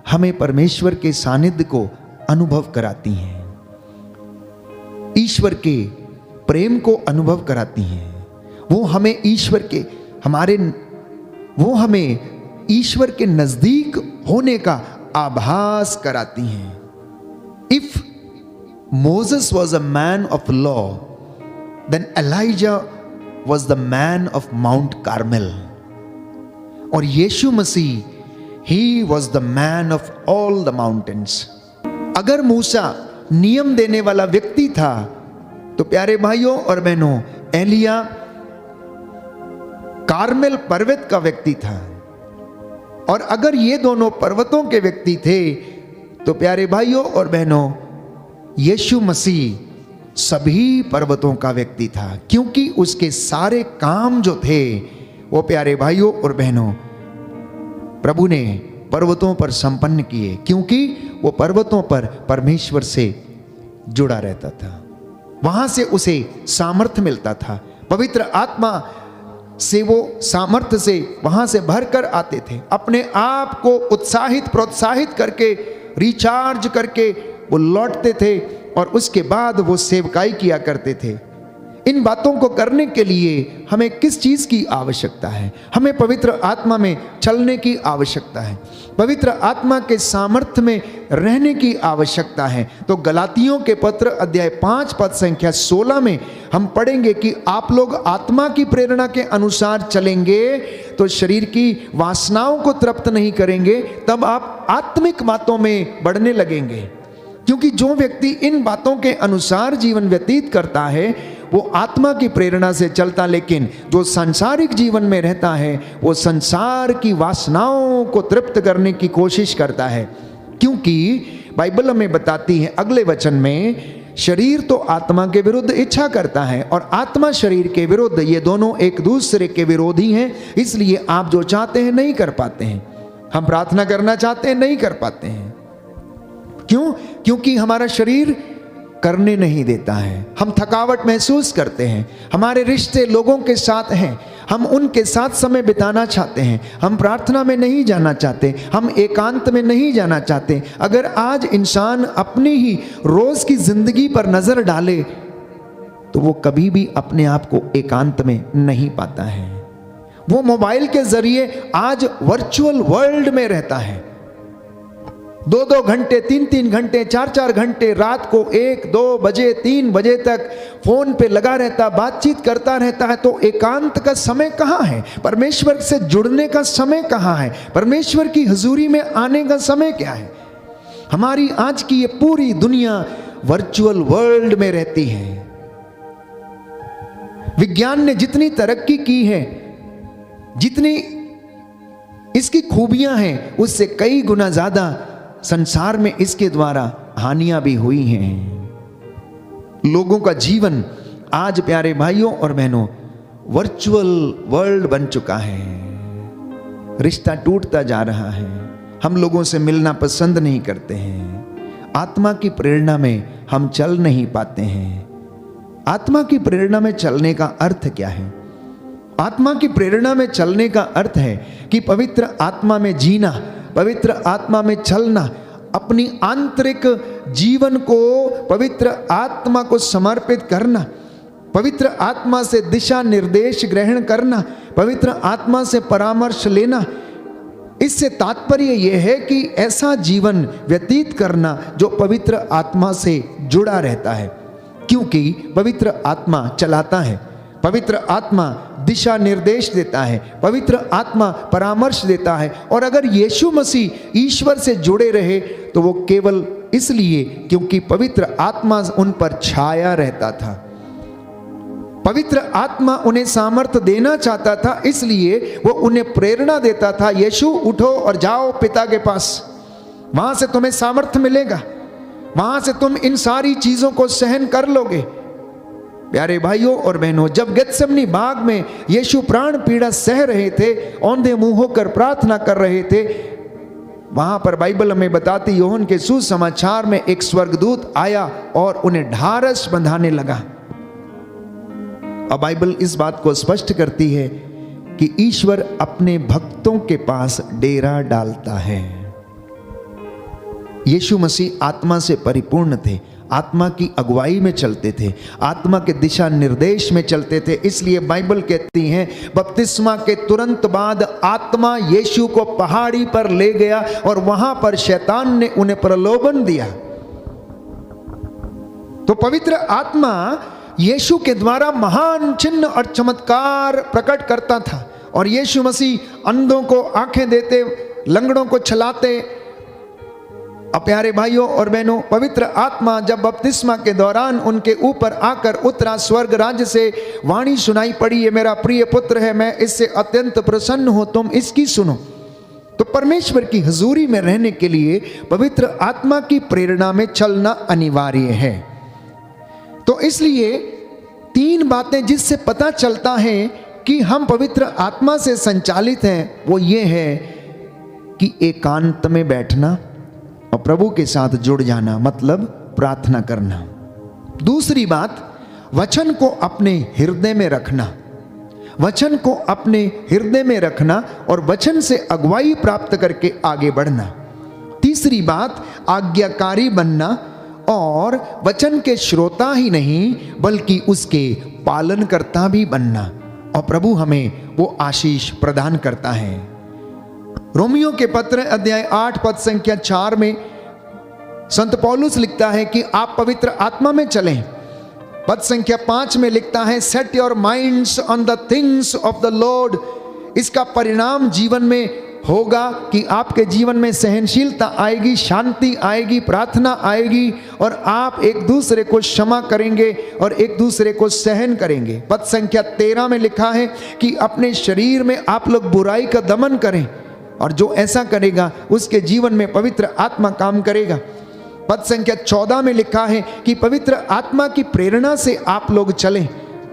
B: हमें परमेश्वर के सानिध्य को अनुभव कराती हैं, ईश्वर के प्रेम को अनुभव कराती हैं। वो हमें ईश्वर के नजदीक होने का आभास कराती हैं। If Moses was a man of law, then Elijah was the man of Mount Carmel, और यीशु मसीह ही was the man of all the mountains. अगर मूसा नियम देने वाला व्यक्ति था तो प्यारे भाइयों और बहनों, एलिया कार्मेल पर्वत का व्यक्ति था, और अगर ये दोनों पर्वतों के व्यक्ति थे तो प्यारे भाइयों और बहनों, यीशु मसीह सभी पर्वतों का व्यक्ति था, क्योंकि उसके सारे काम जो थे वो प्यारे भाइयों और बहनों प्रभु ने पर्वतों पर संपन्न किए, क्योंकि वो पर्वतों पर परमेश्वर से जुड़ा रहता था, वहां से उसे सामर्थ्य मिलता था। पवित्र आत्मा से वो सामर्थ्य से वहां से भरकर आते थे, अपने आप को उत्साहित प्रोत्साहित करके रिचार्ज करके वो लौटते थे, और उसके बाद वो सेवकाई किया करते थे। इन बातों को करने के लिए हमें किस चीज की आवश्यकता है? हमें पवित्र आत्मा में चलने की आवश्यकता है, पवित्र आत्मा के सामर्थ्य में रहने की आवश्यकता है। तो गलातियों के पत्र अध्याय 5 पद संख्या 16 में हम पढ़ेंगे कि आप लोग आत्मा की प्रेरणा के अनुसार चलेंगे तो शरीर की वासनाओं को तृप्त नहीं करेंगे, तब आप आत्मिक बातों में बढ़ने लगेंगे। क्योंकि जो व्यक्ति इन बातों के अनुसार जीवन व्यतीत करता है वो आत्मा की प्रेरणा से चलता, लेकिन जो सांसारिक जीवन में रहता है वो संसार की वासनाओं को तृप्त करने की कोशिश करता है। क्योंकि बाइबल हमें बताती है अगले वचन में, शरीर तो आत्मा के विरुद्ध इच्छा करता है और आत्मा शरीर के विरुद्ध, ये दोनों एक दूसरे के विरोधी हैं। इसलिए आप जो चाहते हैं नहीं कर पाते हैं, हम प्रार्थना करना चाहते हैं नहीं कर पाते हैं। क्यों? क्योंकि हमारा शरीर करने नहीं देता है, हम थकावट महसूस करते हैं, हमारे रिश्ते लोगों के साथ हैं, हम उनके साथ समय बिताना चाहते हैं, हम प्रार्थना में नहीं जाना चाहते, हम एकांत में नहीं जाना चाहते। अगर आज इंसान अपनी ही रोज की जिंदगी पर नजर डाले तो वो कभी भी अपने आप को एकांत में नहीं पाता है। वो मोबाइल के जरिए आज वर्चुअल वर्ल्ड में रहता है, 2-2 घंटे 3-3 घंटे 4-4 घंटे रात को 1-2 बजे 3 बजे तक फोन पे लगा रहता, बातचीत करता रहता है। तो एकांत का समय कहाँ है? परमेश्वर से जुड़ने का समय कहाँ है? परमेश्वर की हुजूरी में आने का समय क्या है? हमारी आज की ये पूरी दुनिया वर्चुअल वर्ल्ड में रहती है। विज्ञान ने जितनी तरक्की की है, जितनी इसकी खूबियां हैं, उससे कई गुना ज्यादा संसार में इसके द्वारा हानियां भी हुई हैं। लोगों का जीवन आज प्यारे भाइयों और बहनों वर्चुअल वर्ल्ड बन चुका है। रिश्ता टूटता जा रहा है, हम लोगों से मिलना पसंद नहीं करते हैं, आत्मा की प्रेरणा में हम चल नहीं पाते हैं। आत्मा की प्रेरणा में चलने का अर्थ क्या है? आत्मा की प्रेरणा में चलने का अर्थ है कि पवित्र आत्मा में जीना, पवित्र आत्मा में चलना, अपनी आंतरिक जीवन को पवित्र आत्मा को समर्पित करना, पवित्र आत्मा से दिशा निर्देश ग्रहण करना, पवित्र आत्मा से परामर्श लेना। इससे तात्पर्य यह है कि ऐसा जीवन व्यतीत करना जो पवित्र आत्मा से जुड़ा रहता है, क्योंकि पवित्र आत्मा चलाता है, पवित्र आत्मा दिशा निर्देश देता है, पवित्र आत्मा परामर्श देता है। और अगर यीशु मसीह ईश्वर से जुड़े रहे तो वो केवल इसलिए क्योंकि पवित्र आत्मा उन पर छाया रहता था। पवित्र आत्मा उन्हें सामर्थ्य देना चाहता था, इसलिए वो उन्हें प्रेरणा देता था, यीशु उठो और जाओ पिता के पास, वहां से तुम्हें सामर्थ्य मिलेगा, वहां से तुम इन सारी चीजों को सहन कर लोगे। प्यारे भाइयों और बहनों, जब गेत्सेमनी बाग में यीशु प्राण पीड़ा सह रहे थे, औंधे मुंह होकर प्रार्थना कर रहे थे, वहां पर बाइबल हमें बताती, यूहन्ना के सुसमाचार में एक स्वर्गदूत आया और उन्हें ढारस बंधाने लगा। अब बाइबल इस बात को स्पष्ट करती है कि ईश्वर अपने भक्तों के पास डेरा डालता है। यीशु मसीह आत्मा से परिपूर्ण थे, आत्मा की अगुवाई में चलते थे, आत्मा के दिशा निर्देश में चलते थे। इसलिए बाइबल कहती है, बपतिस्मा के तुरंत बाद आत्मा यीशु को पहाड़ी पर ले गया और वहां पर शैतान ने उन्हें प्रलोभन दिया। तो पवित्र आत्मा यीशु के द्वारा महान चिन्ह और चमत्कार प्रकट करता था, और यीशु मसीह अंधों को आंखें देते, लंगड़ों को चलाते। अब प्यारे भाइयों और बहनों, पवित्र आत्मा जब बपतिस्मा के दौरान उनके ऊपर आकर उतरा, स्वर्ग राज्य से वाणी सुनाई पड़ी, ये मेरा प्रिय पुत्र है, मैं इससे अत्यंत प्रसन्न हूं, तुम इसकी सुनो। तो परमेश्वर की हुजूरी में रहने के लिए पवित्र आत्मा की प्रेरणा में चलना अनिवार्य है। तो इसलिए 3 बातें जिससे पता चलता है कि हम पवित्र आत्मा से संचालित हैं, वो ये है कि एकांत में बैठना और प्रभु के साथ जुड़ जाना, मतलब प्रार्थना करना। दूसरी बात, वचन को अपने हृदय में रखना, वचन को अपने हृदय में रखना और वचन से अगुवाई प्राप्त करके आगे बढ़ना। तीसरी बात, आज्ञाकारी बनना और वचन के श्रोता ही नहीं बल्कि उसके पालनकर्ता भी बनना, और प्रभु हमें वो आशीष प्रदान करता है। रोमियो के पत्र अध्याय 8 पद संख्या 4 में संत पौलुस लिखता है कि आप पवित्र आत्मा में चलें। पद संख्या 5 में लिखता है, set your minds on the things of the Lord. इसका परिणाम जीवन में होगा कि आपके जीवन में सहनशीलता आएगी, शांति आएगी, प्रार्थना आएगी, और आप एक दूसरे को क्षमा करेंगे और एक दूसरे को सहन करेंगे। पद संख्या 13 में लिखा है कि अपने शरीर में आप लोग बुराई का दमन करें, और जो ऐसा करेगा उसके जीवन में पवित्र आत्मा काम करेगा। पद संख्या 14 में लिखा है कि पवित्र आत्मा की प्रेरणा से आप लोग चलें।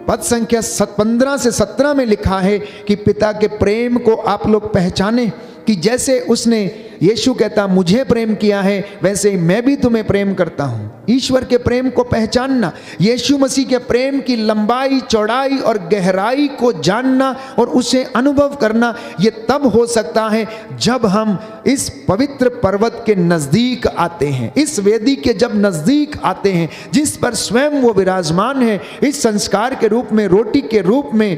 B: पद संख्या 15 से 17 में लिखा है कि पिता के प्रेम को आप लोग पहचानें, कि जैसे उसने, यीशु कहता, मुझे प्रेम किया है वैसे ही मैं भी तुम्हें प्रेम करता हूं। ईश्वर के प्रेम को पहचानना, यीशु मसीह के प्रेम की लंबाई, चौड़ाई और गहराई को जानना और उसे अनुभव करना, ये तब हो सकता है जब हम इस पवित्र पर्वत के नजदीक आते हैं, इस वेदी के जब नजदीक आते हैं जिस पर स्वयं वो विराजमान है, इस संस्कार के रूप में, रोटी के रूप में,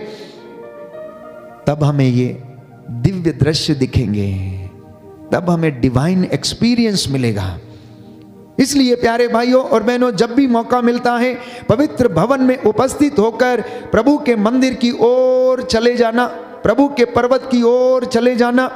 B: तब हमें ये दिव्य दृश्य दिखेंगे, तब हमें डिवाइन एक्सपीरियंस मिलेगा। इसलिए प्यारे भाइयों और बहनों, जब भी मौका मिलता है पवित्र भवन में उपस्थित होकर प्रभु के मंदिर की ओर चले जाना, प्रभु के पर्वत की ओर चले जाना,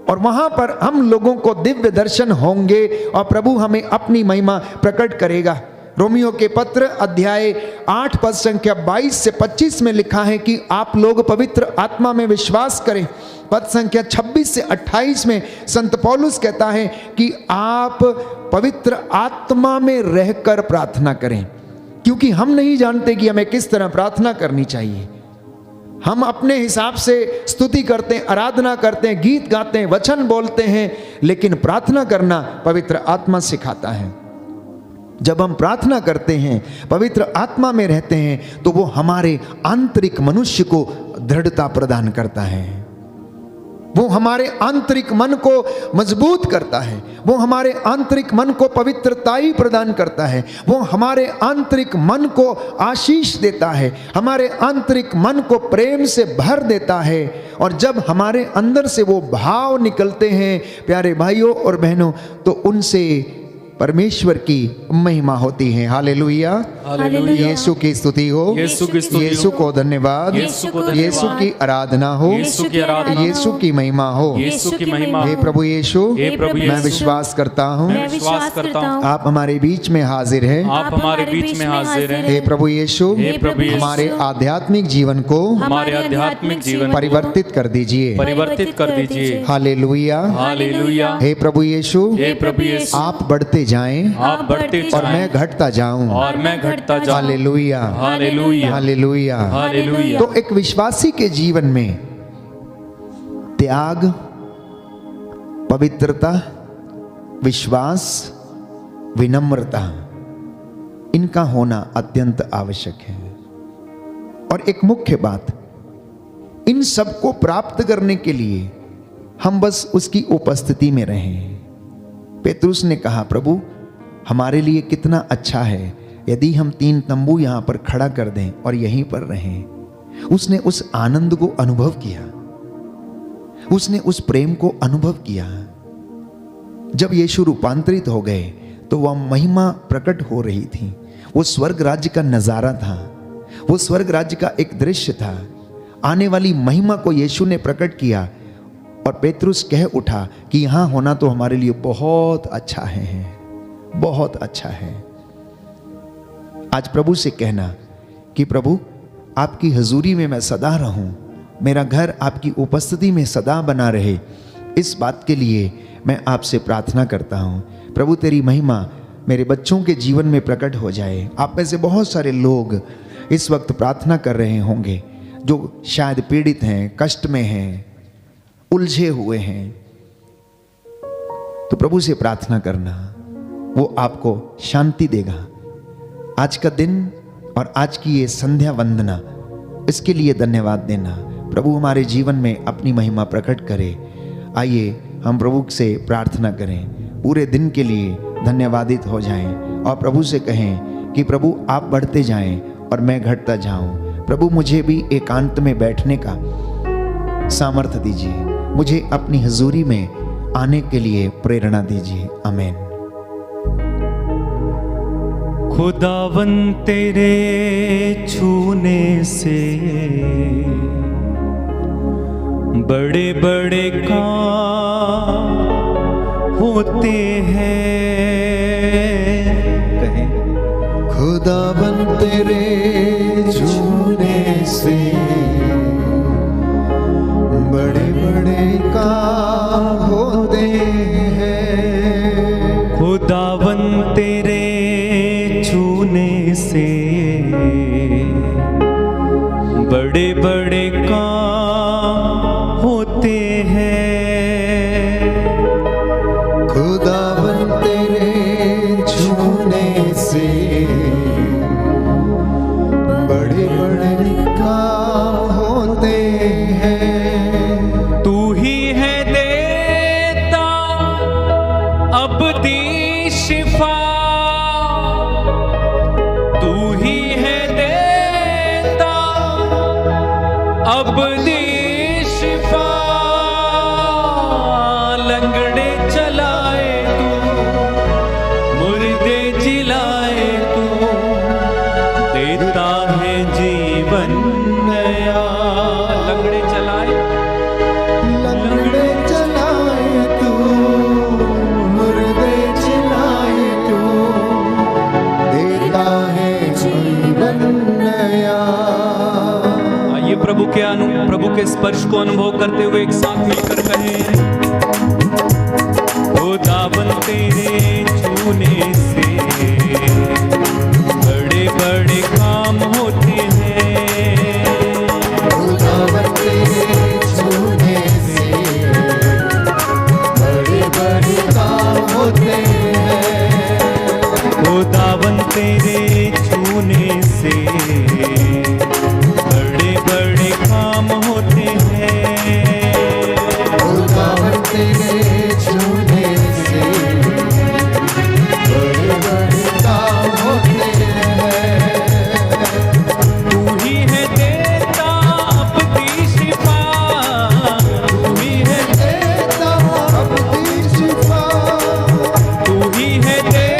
B: और वहां पर हम लोगों को दिव्य दर्शन होंगे और प्रभु हमें अपनी महिमा प्रकट करेगा। रोमियो के पत्र अध्याय 8 पद संख्या 22 से 25 में लिखा है कि आप लोग पवित्र आत्मा में विश्वास करें। पद संख्या 26 से 28 में संत पौलुस कहता है कि आप पवित्र आत्मा में रहकर प्रार्थना करें, क्योंकि हम नहीं जानते कि हमें किस तरह प्रार्थना करनी चाहिए। हम अपने हिसाब से स्तुति करते हैं, आराधना करते हैं, गीत गाते हैं, वचन बोलते हैं, लेकिन प्रार्थना करना पवित्र आत्मा सिखाता है। जब हम प्रार्थना करते हैं, पवित्र आत्मा में रहते हैं, तो वो हमारे आंतरिक मनुष्य को दृढ़ता प्रदान करता है, वो हमारे आंतरिक मन को मजबूत करता है, वो हमारे आंतरिक मन को पवित्रताई प्रदान करता है, वो हमारे आंतरिक मन को आशीष देता है, हमारे आंतरिक मन को प्रेम से भर देता है। और जब हमारे अंदर से वो भाव निकलते हैं प्यारे भाइयों और बहनों, तो उनसे परमेश्वर की महिमा होती है। Hallelujah,
C: hallelujah.
B: यीशु की स्तुति हो,
A: यीशु की स्तुति हो,
B: यीशु को धन्यवाद,
A: यीशु को धन्यवाद,
B: यीशु की आराधना हो,
A: यीशु की आराधना,
B: यीशु की महिमा हो।
A: यीशु की महिमा,
B: हे प्रभु यीशु,
A: हे प्रभु
B: मैं
A: यीशु,
B: विश्वास करता हूँ
C: मैं विश्वास करता हूँ
B: आप हमारे बीच में हाजिर हैं।
A: आप हमारे बीच में हाजिर हैं।
B: हे प्रभु यीशु,
A: हे प्रभु यीशु,
B: हमारे आध्यात्मिक जीवन को
A: हमारे आध्यात्मिक जीवन
B: परिवर्तित कर दीजिए।
A: परिवर्तित कर दीजिए।
B: Hallelujah,
A: hallelujah.
B: हे प्रभु यीशु,
A: हे प्रभु यीशु,
B: आप बढ़ते जाएं
A: आप बढ़ते
B: और
A: जाएं
B: मैं घटता जाऊं।
A: और मैं घटता जाऊं।
B: Hallelujah,
A: hallelujah,
B: hallelujah.
A: हालेलुया।
B: तो एक विश्वासी के जीवन में त्याग, पवित्रता, विश्वास, विनम्रता, इनका होना अत्यंत आवश्यक है। और एक मुख्य बात, इन सबको प्राप्त करने के लिए हम बस उसकी उपस्थिति में रहें। पेतरुस ने कहा, प्रभु हमारे लिए कितना अच्छा है यदि हम 3 तंबू यहां पर खड़ा कर दें और यहीं पर रहें। उसने उस आनंद को अनुभव किया, उसने उस प्रेम को अनुभव किया। जब यीशु रूपांतरित हो गए तो वह महिमा प्रकट हो रही थी। वो स्वर्ग राज्य का नजारा था, वो स्वर्ग राज्य का एक दृश्य था। आने वाली महिमा को यीशु ने प्रकट किया और पेतरुस कह उठा कि यहां होना तो हमारे लिए बहुत अच्छा है, बहुत अच्छा है। आज प्रभु से कहना कि प्रभु आपकी हजूरी में मैं सदा रहूं, मेरा घर आपकी उपस्थिति में सदा बना रहे, इस बात के लिए मैं आपसे प्रार्थना करता हूं। प्रभु तेरी महिमा मेरे बच्चों के जीवन में प्रकट हो जाए। आप में से बहुत सारे लोग इस वक्त प्रार्थना कर रहे होंगे जो शायद पीड़ित हैं, कष्ट में हैं, उलझे हुए हैं। तो प्रभु से प्रार्थना करना, वो आपको शांति देगा। आज का दिन और आज की ये संध्या वंदना, इसके लिए धन्यवाद देना। प्रभु हमारे जीवन में अपनी महिमा प्रकट करे। आइए हम प्रभु से प्रार्थना करें, पूरे दिन के लिए धन्यवादित हो जाएं और प्रभु से कहें कि प्रभु आप बढ़ते जाएं और मैं घटता जाऊं। प्रभु मुझे भी एकांत में बैठने का सामर्थ्य दीजिए, मुझे अपनी हजूरी में आने के लिए प्रेरणा दीजिए। आमीन।
A: खुदावन तेरे छूने से बड़े बड़े काम होते हैं। कहें,
B: खुदावन तेरे छूने से बड़े बड़े काम होते हैं।
A: खुदावन तेरे छूने से बड़े बड़े काम होते हैं।
B: खुदावन तेरे छूने से बड़े बड़े काम होते हैं।
A: तू ही है देता अबदी शिफा, तू ही है देता अबदी शिफा। लंगड़े चलाए तू, मुर्दे जिलाए तू, देता है जीवन नया। लंगड़े चलाए,
B: लंगड़े चलाए तू, मुर्दे जिलाए तू, देता है जीवन नया।
A: आइए प्रभु के स्पर्श को अनुभव करते हुए एक साथ मिलकर कहें, खुदावन तेरे छूने से बड़े बड़े काम होते हैं।
B: खुदावन तेरे छूने से बड़े बड़े काम होते हैं।
A: खुदावन तेरे छूने से बड़े बड़े काम होते हैं।
B: खुदावन तेरे छूने से बड़े बड़े काम होते हैं।
A: तू ही है देता अपनी शिफा, तू ही है
B: देता अपनी शिफा,
A: तू ही है देता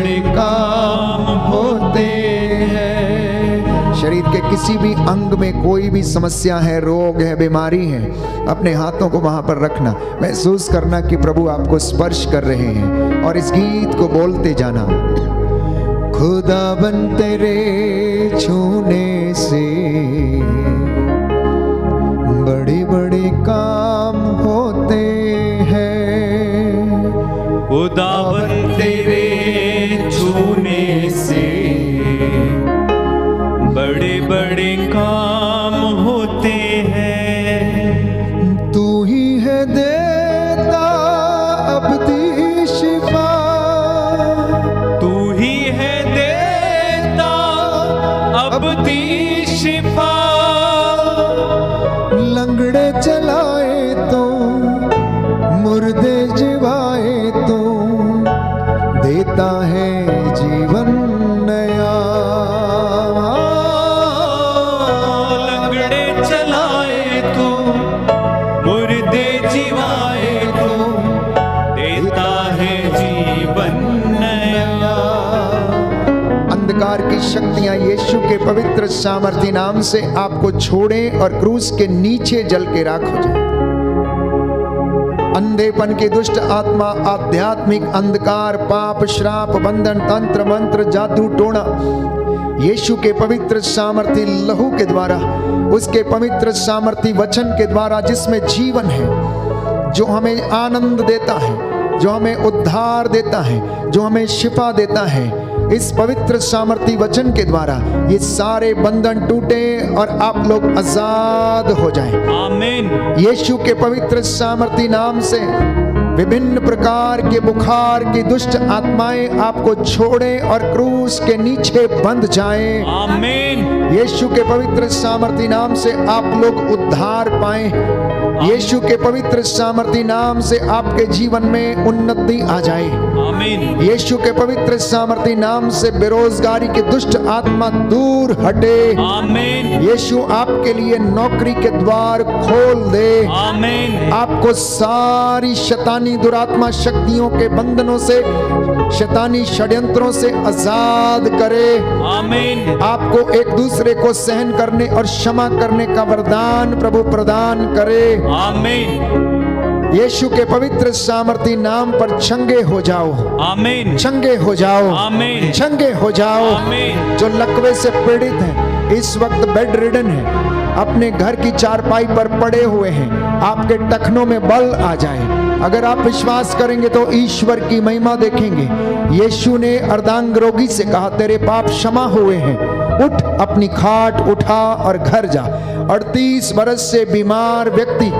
B: बड़े काम होते हैं। शरीर के किसी भी अंग में कोई भी समस्या है, रोग है, बीमारी है, अपने हाथों को वहां पर रखना, महसूस करना कि प्रभु आपको स्पर्श कर रहे हैं और इस गीत को बोलते जाना। खुदाबन तेरे छूने से बड़े बड़े काम होते हैं।
A: खुदावन तेरे छूने से बड़े बड़े काम होते हैं।
B: तू ही है देता अबदी शिफा,
A: तू ही है देता अबदी शिफा।
B: लंगड़े चलाए तो, मुर्दे जिवाए तो, देता है जीवन नया।
A: लंगड़े चलाए तो, मुर्दे जिवाए तो, देता है जीवन नया।
B: अंधकार की शक्तियां यीशु के पवित्र सामर्थी नाम से आपको छोड़ें और क्रूस के नीचे जल के राख हो जाए। अंधेपन की दुष्ट आत्मा, आध्यात्मिक अंधकार, पाप, श्राप, बंधन, तंत्र मंत्र, जादू टोना, यीशु के पवित्र सामर्थी लहू के द्वारा, उसके पवित्र सामर्थी वचन के द्वारा जिसमें जीवन है, जो हमें आनंद देता है, जो हमें उद्धार देता है, जो हमें शिफा देता है, इस पवित्र सामर्थी वचन के द्वारा ये सारे बंधन टूटे और आप लोग आजाद हो जाएं।
A: आमीन।
B: यीशु के पवित्र सामर्थी नाम से विभिन्न प्रकार के बुखार की दुष्ट आत्माएं आपको छोड़ें और क्रूस के नीचे बंध जाएं।
A: आमीन।
B: यीशु के पवित्र सामर्थी नाम से आप लोग उद्धार पाएं। यीशु के पवित्र सामर्थी नाम से आपके जीवन में उन्नति आ जाए।
A: आमीन।
B: यीशु के पवित्र सामर्थी नाम से बेरोजगारी की दुष्ट आत्मा दूर हटे।
A: आमीन।
B: यीशु आपके लिए नौकरी के द्वार खोल दे।
A: आमीन।
B: आपको सारी शैतानी दुरात्मा शक्तियों के बंधनों से, शैतानी षड्यंत्रों से आजाद करे।
A: आमीन।
B: आपको एक दूसरे को सहन करने और क्षमा करने का वरदान प्रभु प्रदान करे।
A: आमीन।
B: यीशु के पवित्र सामर्थी नाम पर चंगे हो जाओ।
A: आमीन।
B: चंगे हो जाओ।
A: आमीन।
B: चंगे हो जाओ।
A: आमीन।
B: जो लकवे से पीड़ित हैं, इस वक्त बेड रिडन है, अपने घर की चारपाई पर पड़े हुए हैं, आपके टखनों में बल आ जाए। अगर आप विश्वास करेंगे तो ईश्वर की महिमा देखेंगे। यीशु ने अर्धांग रोगी से कहा, तेरे पाप क्षमा हुए हैं, उठ, अपनी खाट उठा और घर जा। 38 बरस से बीमार व्यक्ति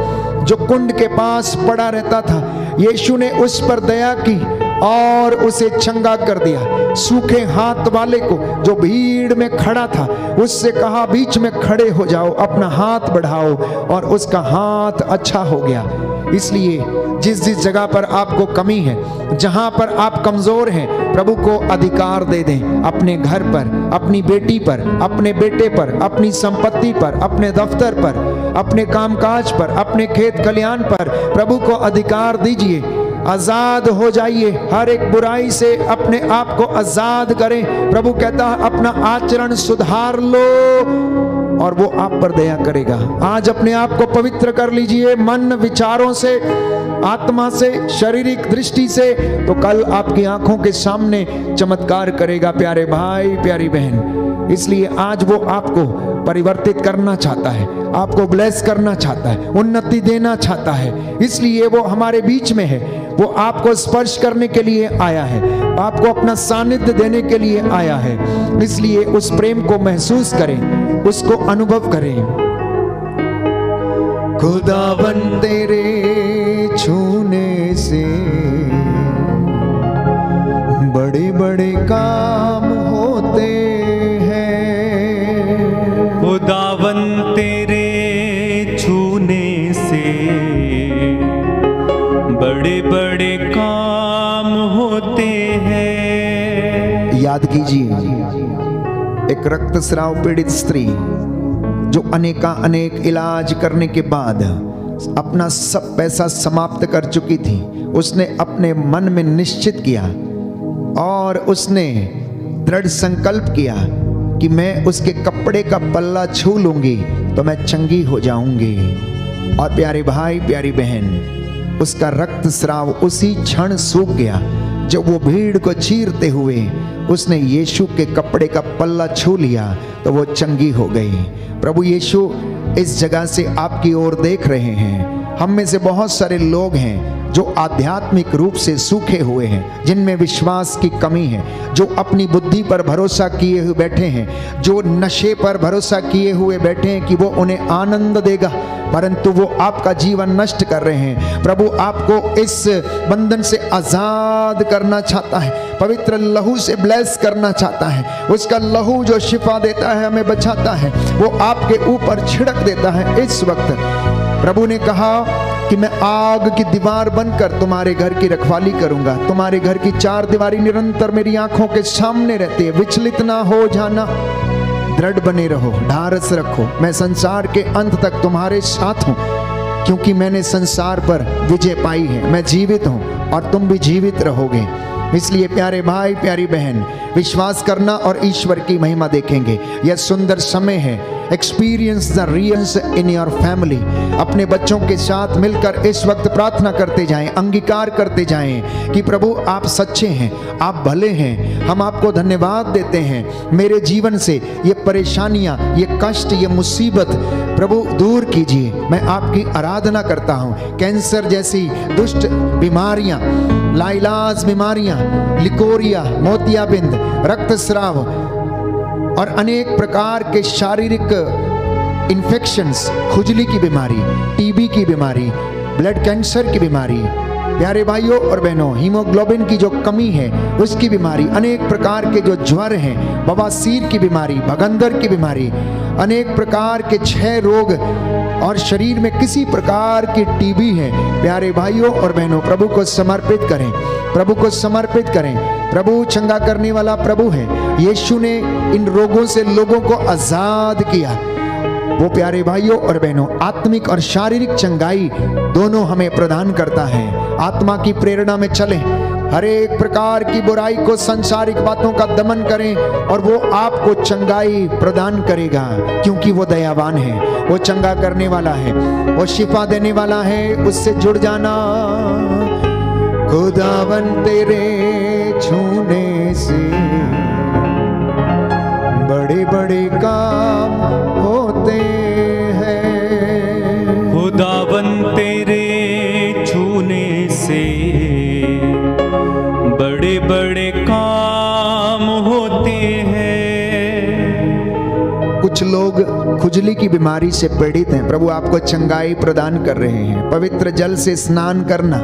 B: जो कुंड के पास पड़ा रहता था, यीशु ने उस पर दया की और उसे चंगा कर दिया। सूखे हाथ वाले को जो भीड़ में खड़ा था, उससे कहा, बीच में खड़े हो जाओ, अपना हाथ बढ़ाओ, और उसका हाथ अच्छा हो गया। इसलिए जिस जिस जगह पर आपको कमी है, जहां पर आप कमजोर हैं, प्रभु को अधिकार दे दें। अपने घर पर, अपनी बेटी पर, अपने बेटे पर, अपनी संपत्ति पर, अपने दफ्तर पर, अपने कामकाज पर, अपने खेत खलियान पर प्रभु को अधिकार दीजिए। आजाद हो जाइए, हर एक बुराई से अपने आप को आजाद करें। प्रभु कहता है, अपना आचरण सुधार लो और वो आप पर दया करेगा। आज अपने आप को पवित्र कर लीजिए, मन, विचारों से, आत्मा से, शारीरिक दृष्टि से, तो कल आपकी आंखों के सामने चमत्कार करेगा। प्यारे भाई, प्यारी बहन, इसलिए आज वो आपको परिवर्तित करना चाहता है, आपको ब्लेस करना चाहता है, उन्नति देना चाहता है। इसलिए वो हमारे बीच में है, वो आपको स्पर्श करने के लिए आया है, आपको अपना सानिध्य देने के लिए आया है। इसलिए उस प्रेम को महसूस करें, उसको अनुभव करें। खुदावन तेरे छूने से बड़े बड़े काम होते हैं।
A: खुदावन तेरे छूने से बड़े बड़े काम होते हैं।
B: याद कीजिए, एक रक्तस्राव पीड़ित स्त्री जो अनेक इलाज करने के बाद अपना सब पैसा समाप्त कर चुकी थी, उसने अपने मन में निश्चित किया और उसने दृढ़ संकल्प किया कि मैं उसके कपड़े का पल्ला छू लूंगी तो मैं चंगी हो जाऊंगी। और प्यारे भाई प्यारी बहन, उसका रक्तस्राव उसी क्षण सूख गया जब वो भीड़ को चीरते हुए उसने यीशु के कपड़े का पल्ला छू लिया तो वो चंगी हो गई। प्रभु यीशु इस जगह से आपकी ओर देख रहे हैं। हम में से बहुत सारे लोग हैं जो आध्यात्मिक रूप से सूखे हुए हैं, जिनमें विश्वास की कमी है, जो अपनी बुद्धि पर भरोसा किए हुए बैठे हैं, जो नशे पर भरोसा किए हुए बैठे हैं कि वो उन्हें आनंद देगा, परंतु वो आपका जीवन नष्ट कर रहे हैं। प्रभु आपको इस बंधन से आजाद करना चाहता है, पवित्र लहू से ब्लेस करना चाहता है। उसका लहू जो शिफा देता है, हमें बचाता है, वो आपके ऊपर छिड़क देता है। इस वक्त प्रभु ने कहा कि मैं आग की दीवार बनकर तुम्हारे घर की रखवाली करूंगा। तुम्हारे घर की चार दीवारी निरंतर मेरी आंखों के सामने रहती है। विचलित ना हो जाना, दृढ़ बने रहो, ढारस रखो। मैं संसार के अंत तक तुम्हारे साथ हूं, क्योंकि मैंने संसार पर विजय पाई है। मैं जीवित हूं और तुम भी जीवित रहोगे। इसलिए प्यारे भाई प्यारी बहन, विश्वास करना और ईश्वर की महिमा देखेंगे। यह सुंदर समय है। Experience the reals in your family. अपने बच्चों के साथ मिलकर इस वक्त प्रार्थना करते जाएं, अंगीकार करते जाएं कि प्रभु आप सच्चे हैं, आप भले हैं। हम आपको धन्यवाद देते हैं। मेरे जीवन से ये परेशानियां, ये कष्ट, ये मुसीबत प्रभु दूर कीजिए। मैं आपकी आराधना करता हूँ। कैंसर जैसी दुष्ट बीमारियां, लाइलाज बीमारियां, लिकोरिया, मोतियाबिंद, रक्तस्राव और अनेक प्रकार के शारीरिक इन्फेक्शंस, खुजली की बीमारी, टीबी की बीमारी, ब्लड कैंसर की बीमारी, प्यारे भाइयों और बहनों, हीमोग्लोबिन की जो कमी है उसकी बीमारी, अनेक प्रकार के जो ज्वर हैं, बवासीर की बीमारी, भगंदर की बीमारी, अनेक प्रकार के 6 रोग और शरीर में किसी प्रकार की टीबी है। प्यारे भाइयों और बहनों, प्रभु को समर्पित करें, प्रभु को समर्पित करें। प्रभु चंगा करने वाला प्रभु है। यीशु ने इन रोगों से लोगों को आजाद किया। वो प्यारे भाइयों और बहनों, आत्मिक और शारीरिक चंगाई दोनों हमें प्रदान करता है। आत्मा की प्रेरणा में चलें, हर एक प्रकार की बुराई को, सांसारिक बातों का दमन करें और वो आपको चंगाई प्रदान करेगा, क्योंकि वो दयावान है, वो चंगा करने वाला है, वो शिफा देने वाला है। उससे जुड़ जाना। खुदावन तेरे छूने से बड़े बड़े काम होते हैं।
A: खुदावन तेरे छूने से बड़े बड़े काम होते हैं।
B: कुछ लोग खुजली की बीमारी से पीड़ित हैं। प्रभु आपको चंगाई प्रदान कर रहे हैं। पवित्र जल से स्नान करना,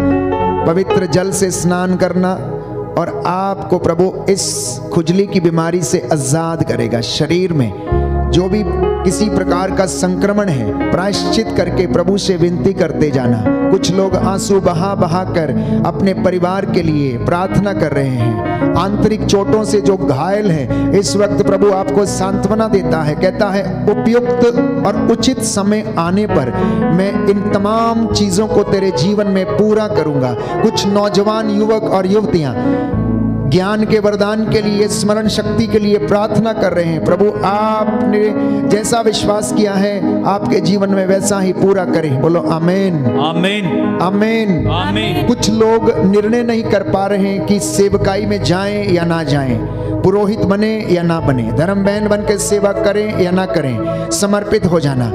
B: पवित्र जल से स्नान करना और आपको प्रभु इस खुजली की बीमारी से आजाद करेगा। शरीर में जो भी किसी प्रकार का संक्रमण है, प्रायश्चित करके प्रभु से विनती करते जाना। कुछ लोग आंसू बहा बहा कर अपने परिवार के लिए प्रार्थना कर रहे हैं। आंतरिक चोटों से जो घायल है, इस वक्त प्रभु आपको सांत्वना देता है। कहता है उपयुक्त और उचित समय आने पर मैं इन तमाम चीजों को तेरे जीवन में पूरा करूंगा। कुछ नौजवान युवक और युवतियां ज्ञान के वरदान के लिए, स्मरण शक्ति के लिए प्रार्थना कर रहे हैं। प्रभु आपने जैसा विश्वास किया है आपके जीवन में वैसा ही पूरा करें। बोलो आमीन,
A: आमीन,
B: आमीन,
A: आमीन।
B: कुछ लोग निर्णय नहीं कर पा रहे हैं कि सेवकाई में जाएं या ना जाएं, पुरोहित बने या ना बने, धर्म बहन बन के सेवा करें या ना करें। समर्पित हो जाना,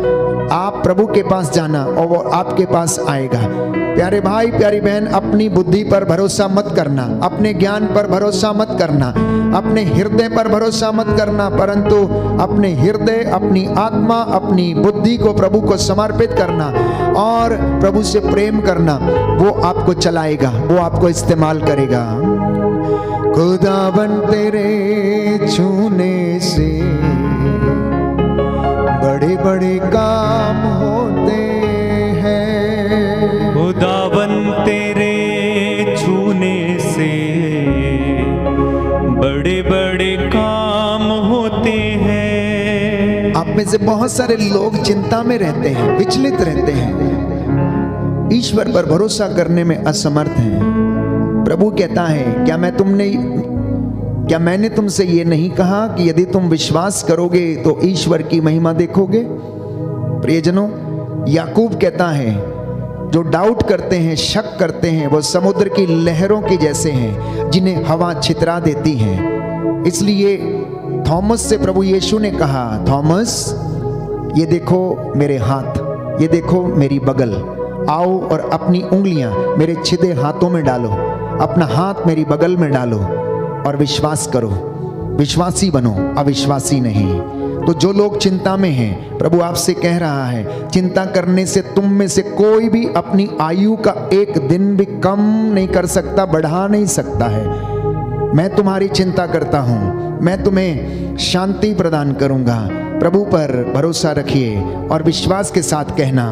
B: आप प्रभु के पास जाना और वो आपके पास आएगा। प्यारे भाई प्यारी बहन, अपनी बुद्धि पर भरोसा मत करना, अपने ज्ञान पर भरोसा मत करना, अपने हृदय पर भरोसा मत करना, परंतु अपने हृदय, अपनी आत्मा, अपनी बुद्धि को प्रभु को समर्पित करना और प्रभु से प्रेम करना। वो आपको चलाएगा, वो आपको इस्तेमाल करेगा। खुदावन तेरे छूने से बड़े बड़े काम होते हैं।
A: खुदावन तेरे छूने से बड़े बड़े काम होते हैं।
B: आप में से बहुत सारे लोग चिंता में रहते हैं, विचलित रहते हैं, ईश्वर पर भरोसा करने में असमर्थ हैं। प्रभु कहता है क्या मैं क्या मैंने तुमसे ये नहीं कहा कि यदि तुम विश्वास करोगे तो ईश्वर की महिमा देखोगे? प्रियजनों, याकूब कहता है जो डाउट करते हैं, शक करते हैं, वो समुद्र की लहरों की जैसे हैं जिन्हें हवा छितरा देती है। इसलिए थॉमस से प्रभु यीशु ने कहा, थॉमस ये देखो मेरे हाथ, ये देखो मेरी बगल, आओ और अपनी उंगलियां मेरे छिदे हाथों में डालो, अपना हाथ मेरी बगल में डालो और विश्वास करो। विश्वासी बनो, अविश्वासी नहीं। तो जो लोग चिंता में हैं, प्रभु आपसे कह रहा है, चिंता करने से तुम में से कोई भी अपनी आयु का एक दिन भी कम नहीं कर सकता, बढ़ा नहीं सकता है। मैं तुम्हारी चिंता करता हूं, मैं तुम्हें शांति प्रदान करूंगा। प्रभु पर भरोसा रखिए और विश्वास के साथ कहना,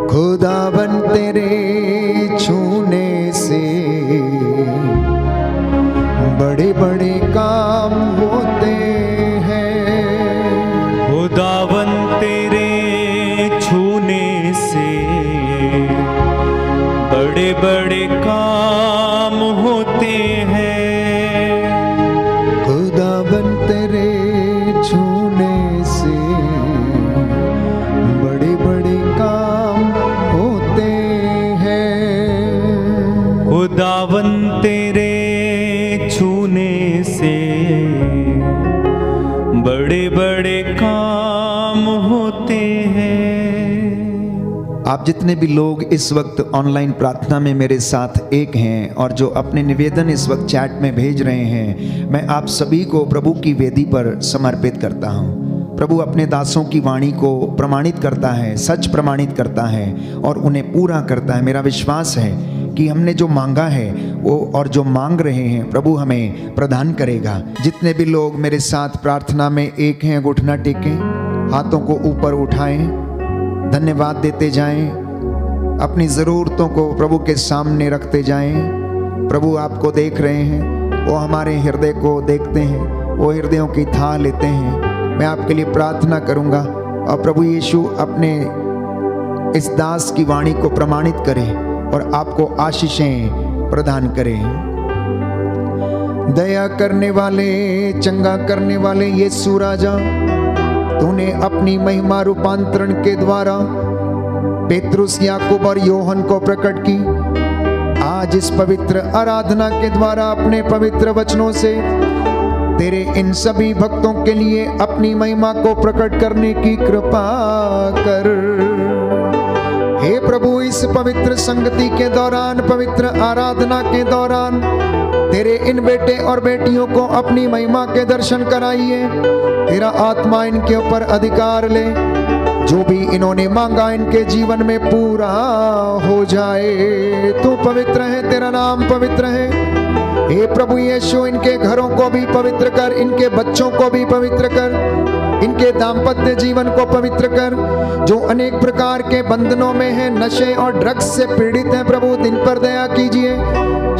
B: खुदावन तेरे छूने से बड़े बड़े काम होते हैं।
A: खुदावन तेरे छूने से बड़े बड़े काम होते हैं।
B: खुदावन तेरे छूने से बड़े बड़े काम होते हैं।
A: खुदावन तेरे छूने से बड़े बड़े काम होते हैं।
B: आप जितने भी लोग इस वक्त ऑनलाइन प्रार्थना में मेरे साथ एक हैं और जो अपने निवेदन इस वक्त चैट में भेज रहे हैं, मैं आप सभी को प्रभु की वेदी पर समर्पित करता हूं। प्रभु अपने दासों की वाणी को प्रमाणित करता है, सच प्रमाणित करता है और उन्हें पूरा करता है। मेरा विश्वास है कि हमने जो मांगा है वो और जो मांग रहे हैं प्रभु हमें प्रदान करेगा। जितने भी लोग मेरे साथ प्रार्थना में एक हैं, घुटना टेकें, हाथों को ऊपर उठाएं, धन्यवाद देते जाएं, अपनी ज़रूरतों को प्रभु के सामने रखते जाएं। प्रभु आपको देख रहे हैं, वो हमारे हृदय को देखते हैं, वो हृदयों की थाह लेते हैं। मैं आपके लिए प्रार्थना करूंगा और प्रभु यीशु अपने इस दास की वाणी को प्रमाणित करे और आपको आशीषें प्रदान करें। दया करने वाले, चंगा करने वाले यीशु राजा, तूने अपनी महिमा रूपांतरण के द्वारा पेतरुस, याकूब और योहन को प्रकट की। आज इस पवित्र आराधना के द्वारा अपने पवित्र वचनों से तेरे इन सभी भक्तों के लिए अपनी महिमा को प्रकट करने की कृपा कर। हे प्रभु, इस पवित्र संगति के दौरान, पवित्र आराधना के दौरान तेरे इन बेटे और बेटियों को अपनी महिमा के दर्शन कराइए। तेरा आत्मा इनके ऊपर अधिकार ले, जो भी इन्होंने मांगा इनके जीवन में पूरा हो जाए। तू पवित्र है, तेरा नाम पवित्र है। हे प्रभु यीशु, इनके घरों को भी पवित्र कर, इनके बच्चों को भी पवित्र कर, इनके दाम्पत्य जीवन को पवित्र कर। जो अनेक प्रकार के बंधनों में हैं, नशे और ड्रग्स से पीड़ित हैं, प्रभु इन पर दया कीजिए।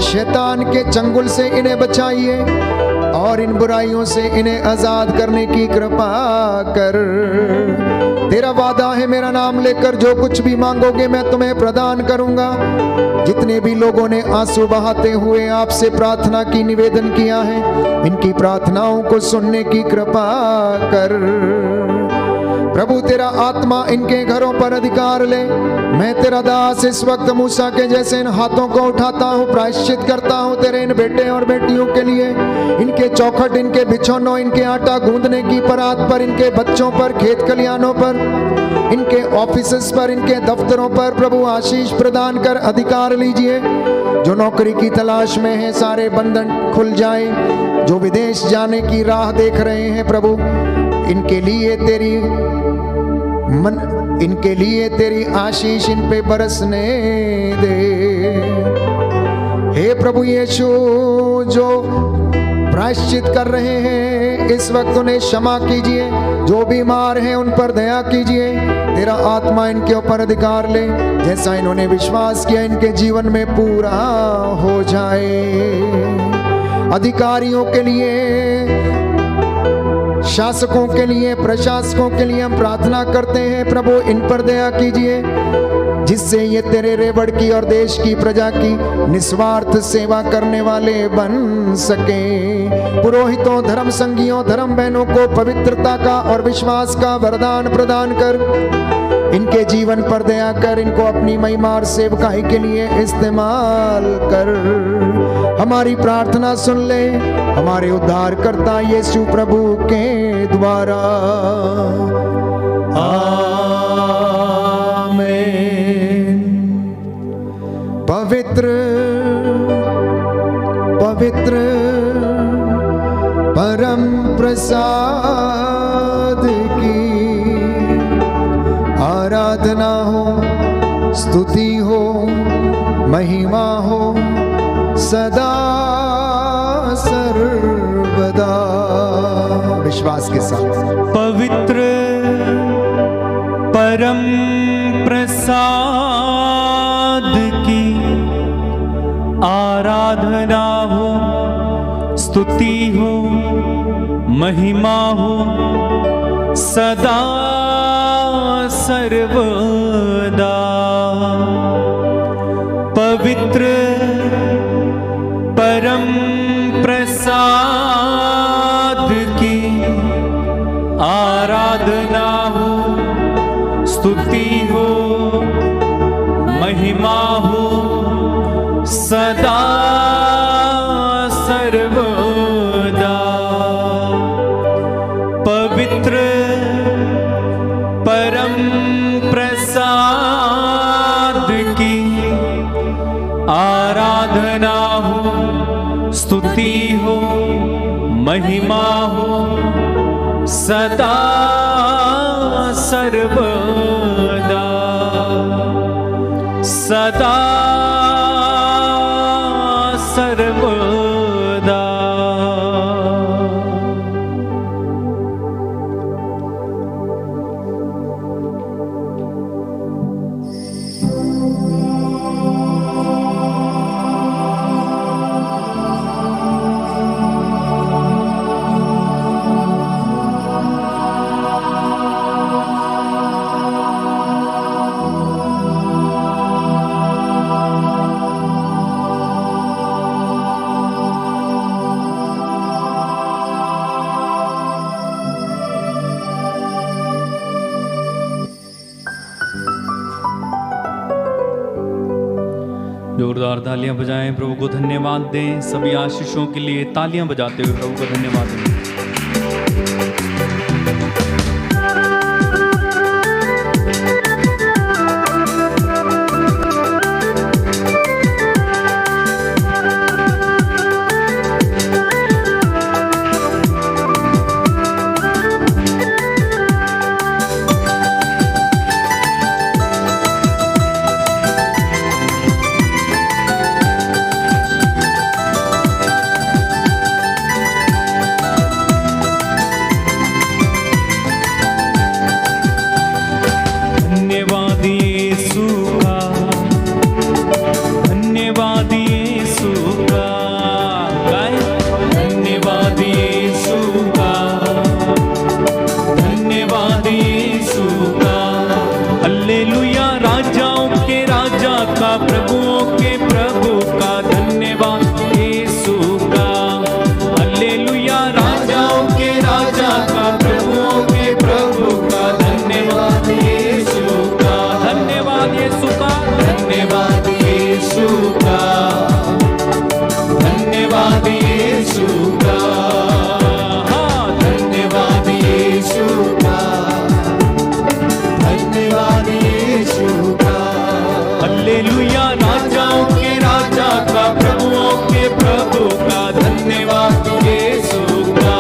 B: शैतान के चंगुल से इन्हें बचाइए और इन बुराइयों से इन्हें आजाद करने की कृपा कर। तेरा वादा है, मेरा नाम लेकर जो कुछ भी मांगोगे मैं तुम्हें प्रदान करूंगा। जितने भी लोगों ने आंसू बहाते हुए आपसे प्रार्थना की निवेदन किया है, इनकी प्रार्थनाओं को सुनने की कृपा कर। प्रभु, तेरा आत्मा इनके घरों पर अधिकार ले। मैं तेरा दास इस वक्त मूसा के जैसे इन हाथों को उठाता हूँ, प्रायश्चित करता हूँ तेरे इन बेटे और बेटियों के लिए। इनके चौखट, इनके बिछौनों, इनके आटा गूंदने की परात पर, इनके बच्चों पर, खेत खलिहानों पर, इनके ऑफिसेस पर, इनके दफ्तरों पर प्रभु आशीष प्रदान कर अधिकार लीजिए। जो नौकरी की तलाश में है, सारे बंधन खुल जाए। जो विदेश जाने की राह देख रहे हैं प्रभु, इनके लिए तेरी आशीष इन पे बरसने दे। हे प्रभु यीशु, जो प्रायश्चित कर रहे हैं इस वक्त उन्हें क्षमा कीजिए। जो बीमार हैं उन पर दया कीजिए। तेरा आत्मा इनके ऊपर अधिकार ले, जैसा इन्होंने विश्वास किया इनके जीवन में पूरा हो जाए। अधिकारियों के लिए, शासकों के लिए, प्रशासकों के लिए हम प्रार्थना करते हैं प्रभु, इन पर दया कीजिए। जिससे ये तेरे रेवड़ की और देश की प्रजा की निस्वार्थ सेवा करने वाले बन सके। पुरोहितों, धर्म संगियों, धर्म बहनों को पवित्रता का और विश्वास का वरदान प्रदान कर, इनके जीवन पर दया कर, इनको अपनी महिमा और सेवकाई के लिए इस्तेमाल कर। हमारी प्रार्थना सुन ले हमारे उद्धारकर्ता यीशु प्रभु के द्वारा। आमीन। पवित्र पवित्र परम प्रसाद की आराधना हो, स्तुति हो, महिमा हो सदा सर्वदा। विश्वास के साथ
D: पवित्र परम प्रसाद की आराधना हो, स्तुति हो, महिमा हो सदा सर्वदा। पवित्र परम प्रसाद की आराधना हो, स्तुति हो, महिमा हो सदा सर्वदा। पवित्र परम प्रसाद की आराधना हो, स्तुति हो, महिमा हो सदा सर्वदा सदा सर्वदा। जोरदार तालियां बजाएं, प्रभु को धन्यवाद दें। सभी आशीषों के लिए तालियां बजाते हुए प्रभु को धन्यवाद दें। प्रभुओं के प्रभु का धन्यवाद यीशु का। हालेलुया, राजाओं के राजा का, प्रभुओं के प्रभु का धन्यवाद यीशु का। धन्यवाद यीशु का, धन्यवाद यीशु का, धन्यवाद यीशु का। हाँ, धन्यवाद यीशु का, धन्यवाद यीशु का। हालेलुया, राजाओं के राजा का, प्रभुओं के प्रभु का धन्यवाद यीशु का।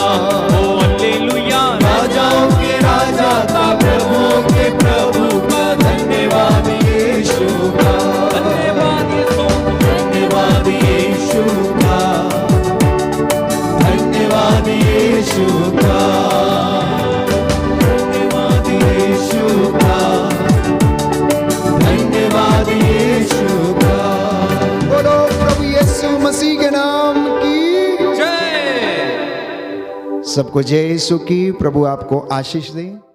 D: ओ हालेलुया, राजाओं के राजा का, प्रभुओं के प्रभु का धन्यवाद यीशु का। धन्यवाद यीशु, धन्यवाद यीशु का, धन्यवाद यीशु का, धन्यवाद यीशु का, धन्यवाद यीशु का।
B: बोलो प्रभु यीशु मसीह के नाम की
D: जय।
B: सबको जय यीशु की। प्रभु आपको आशीष दे।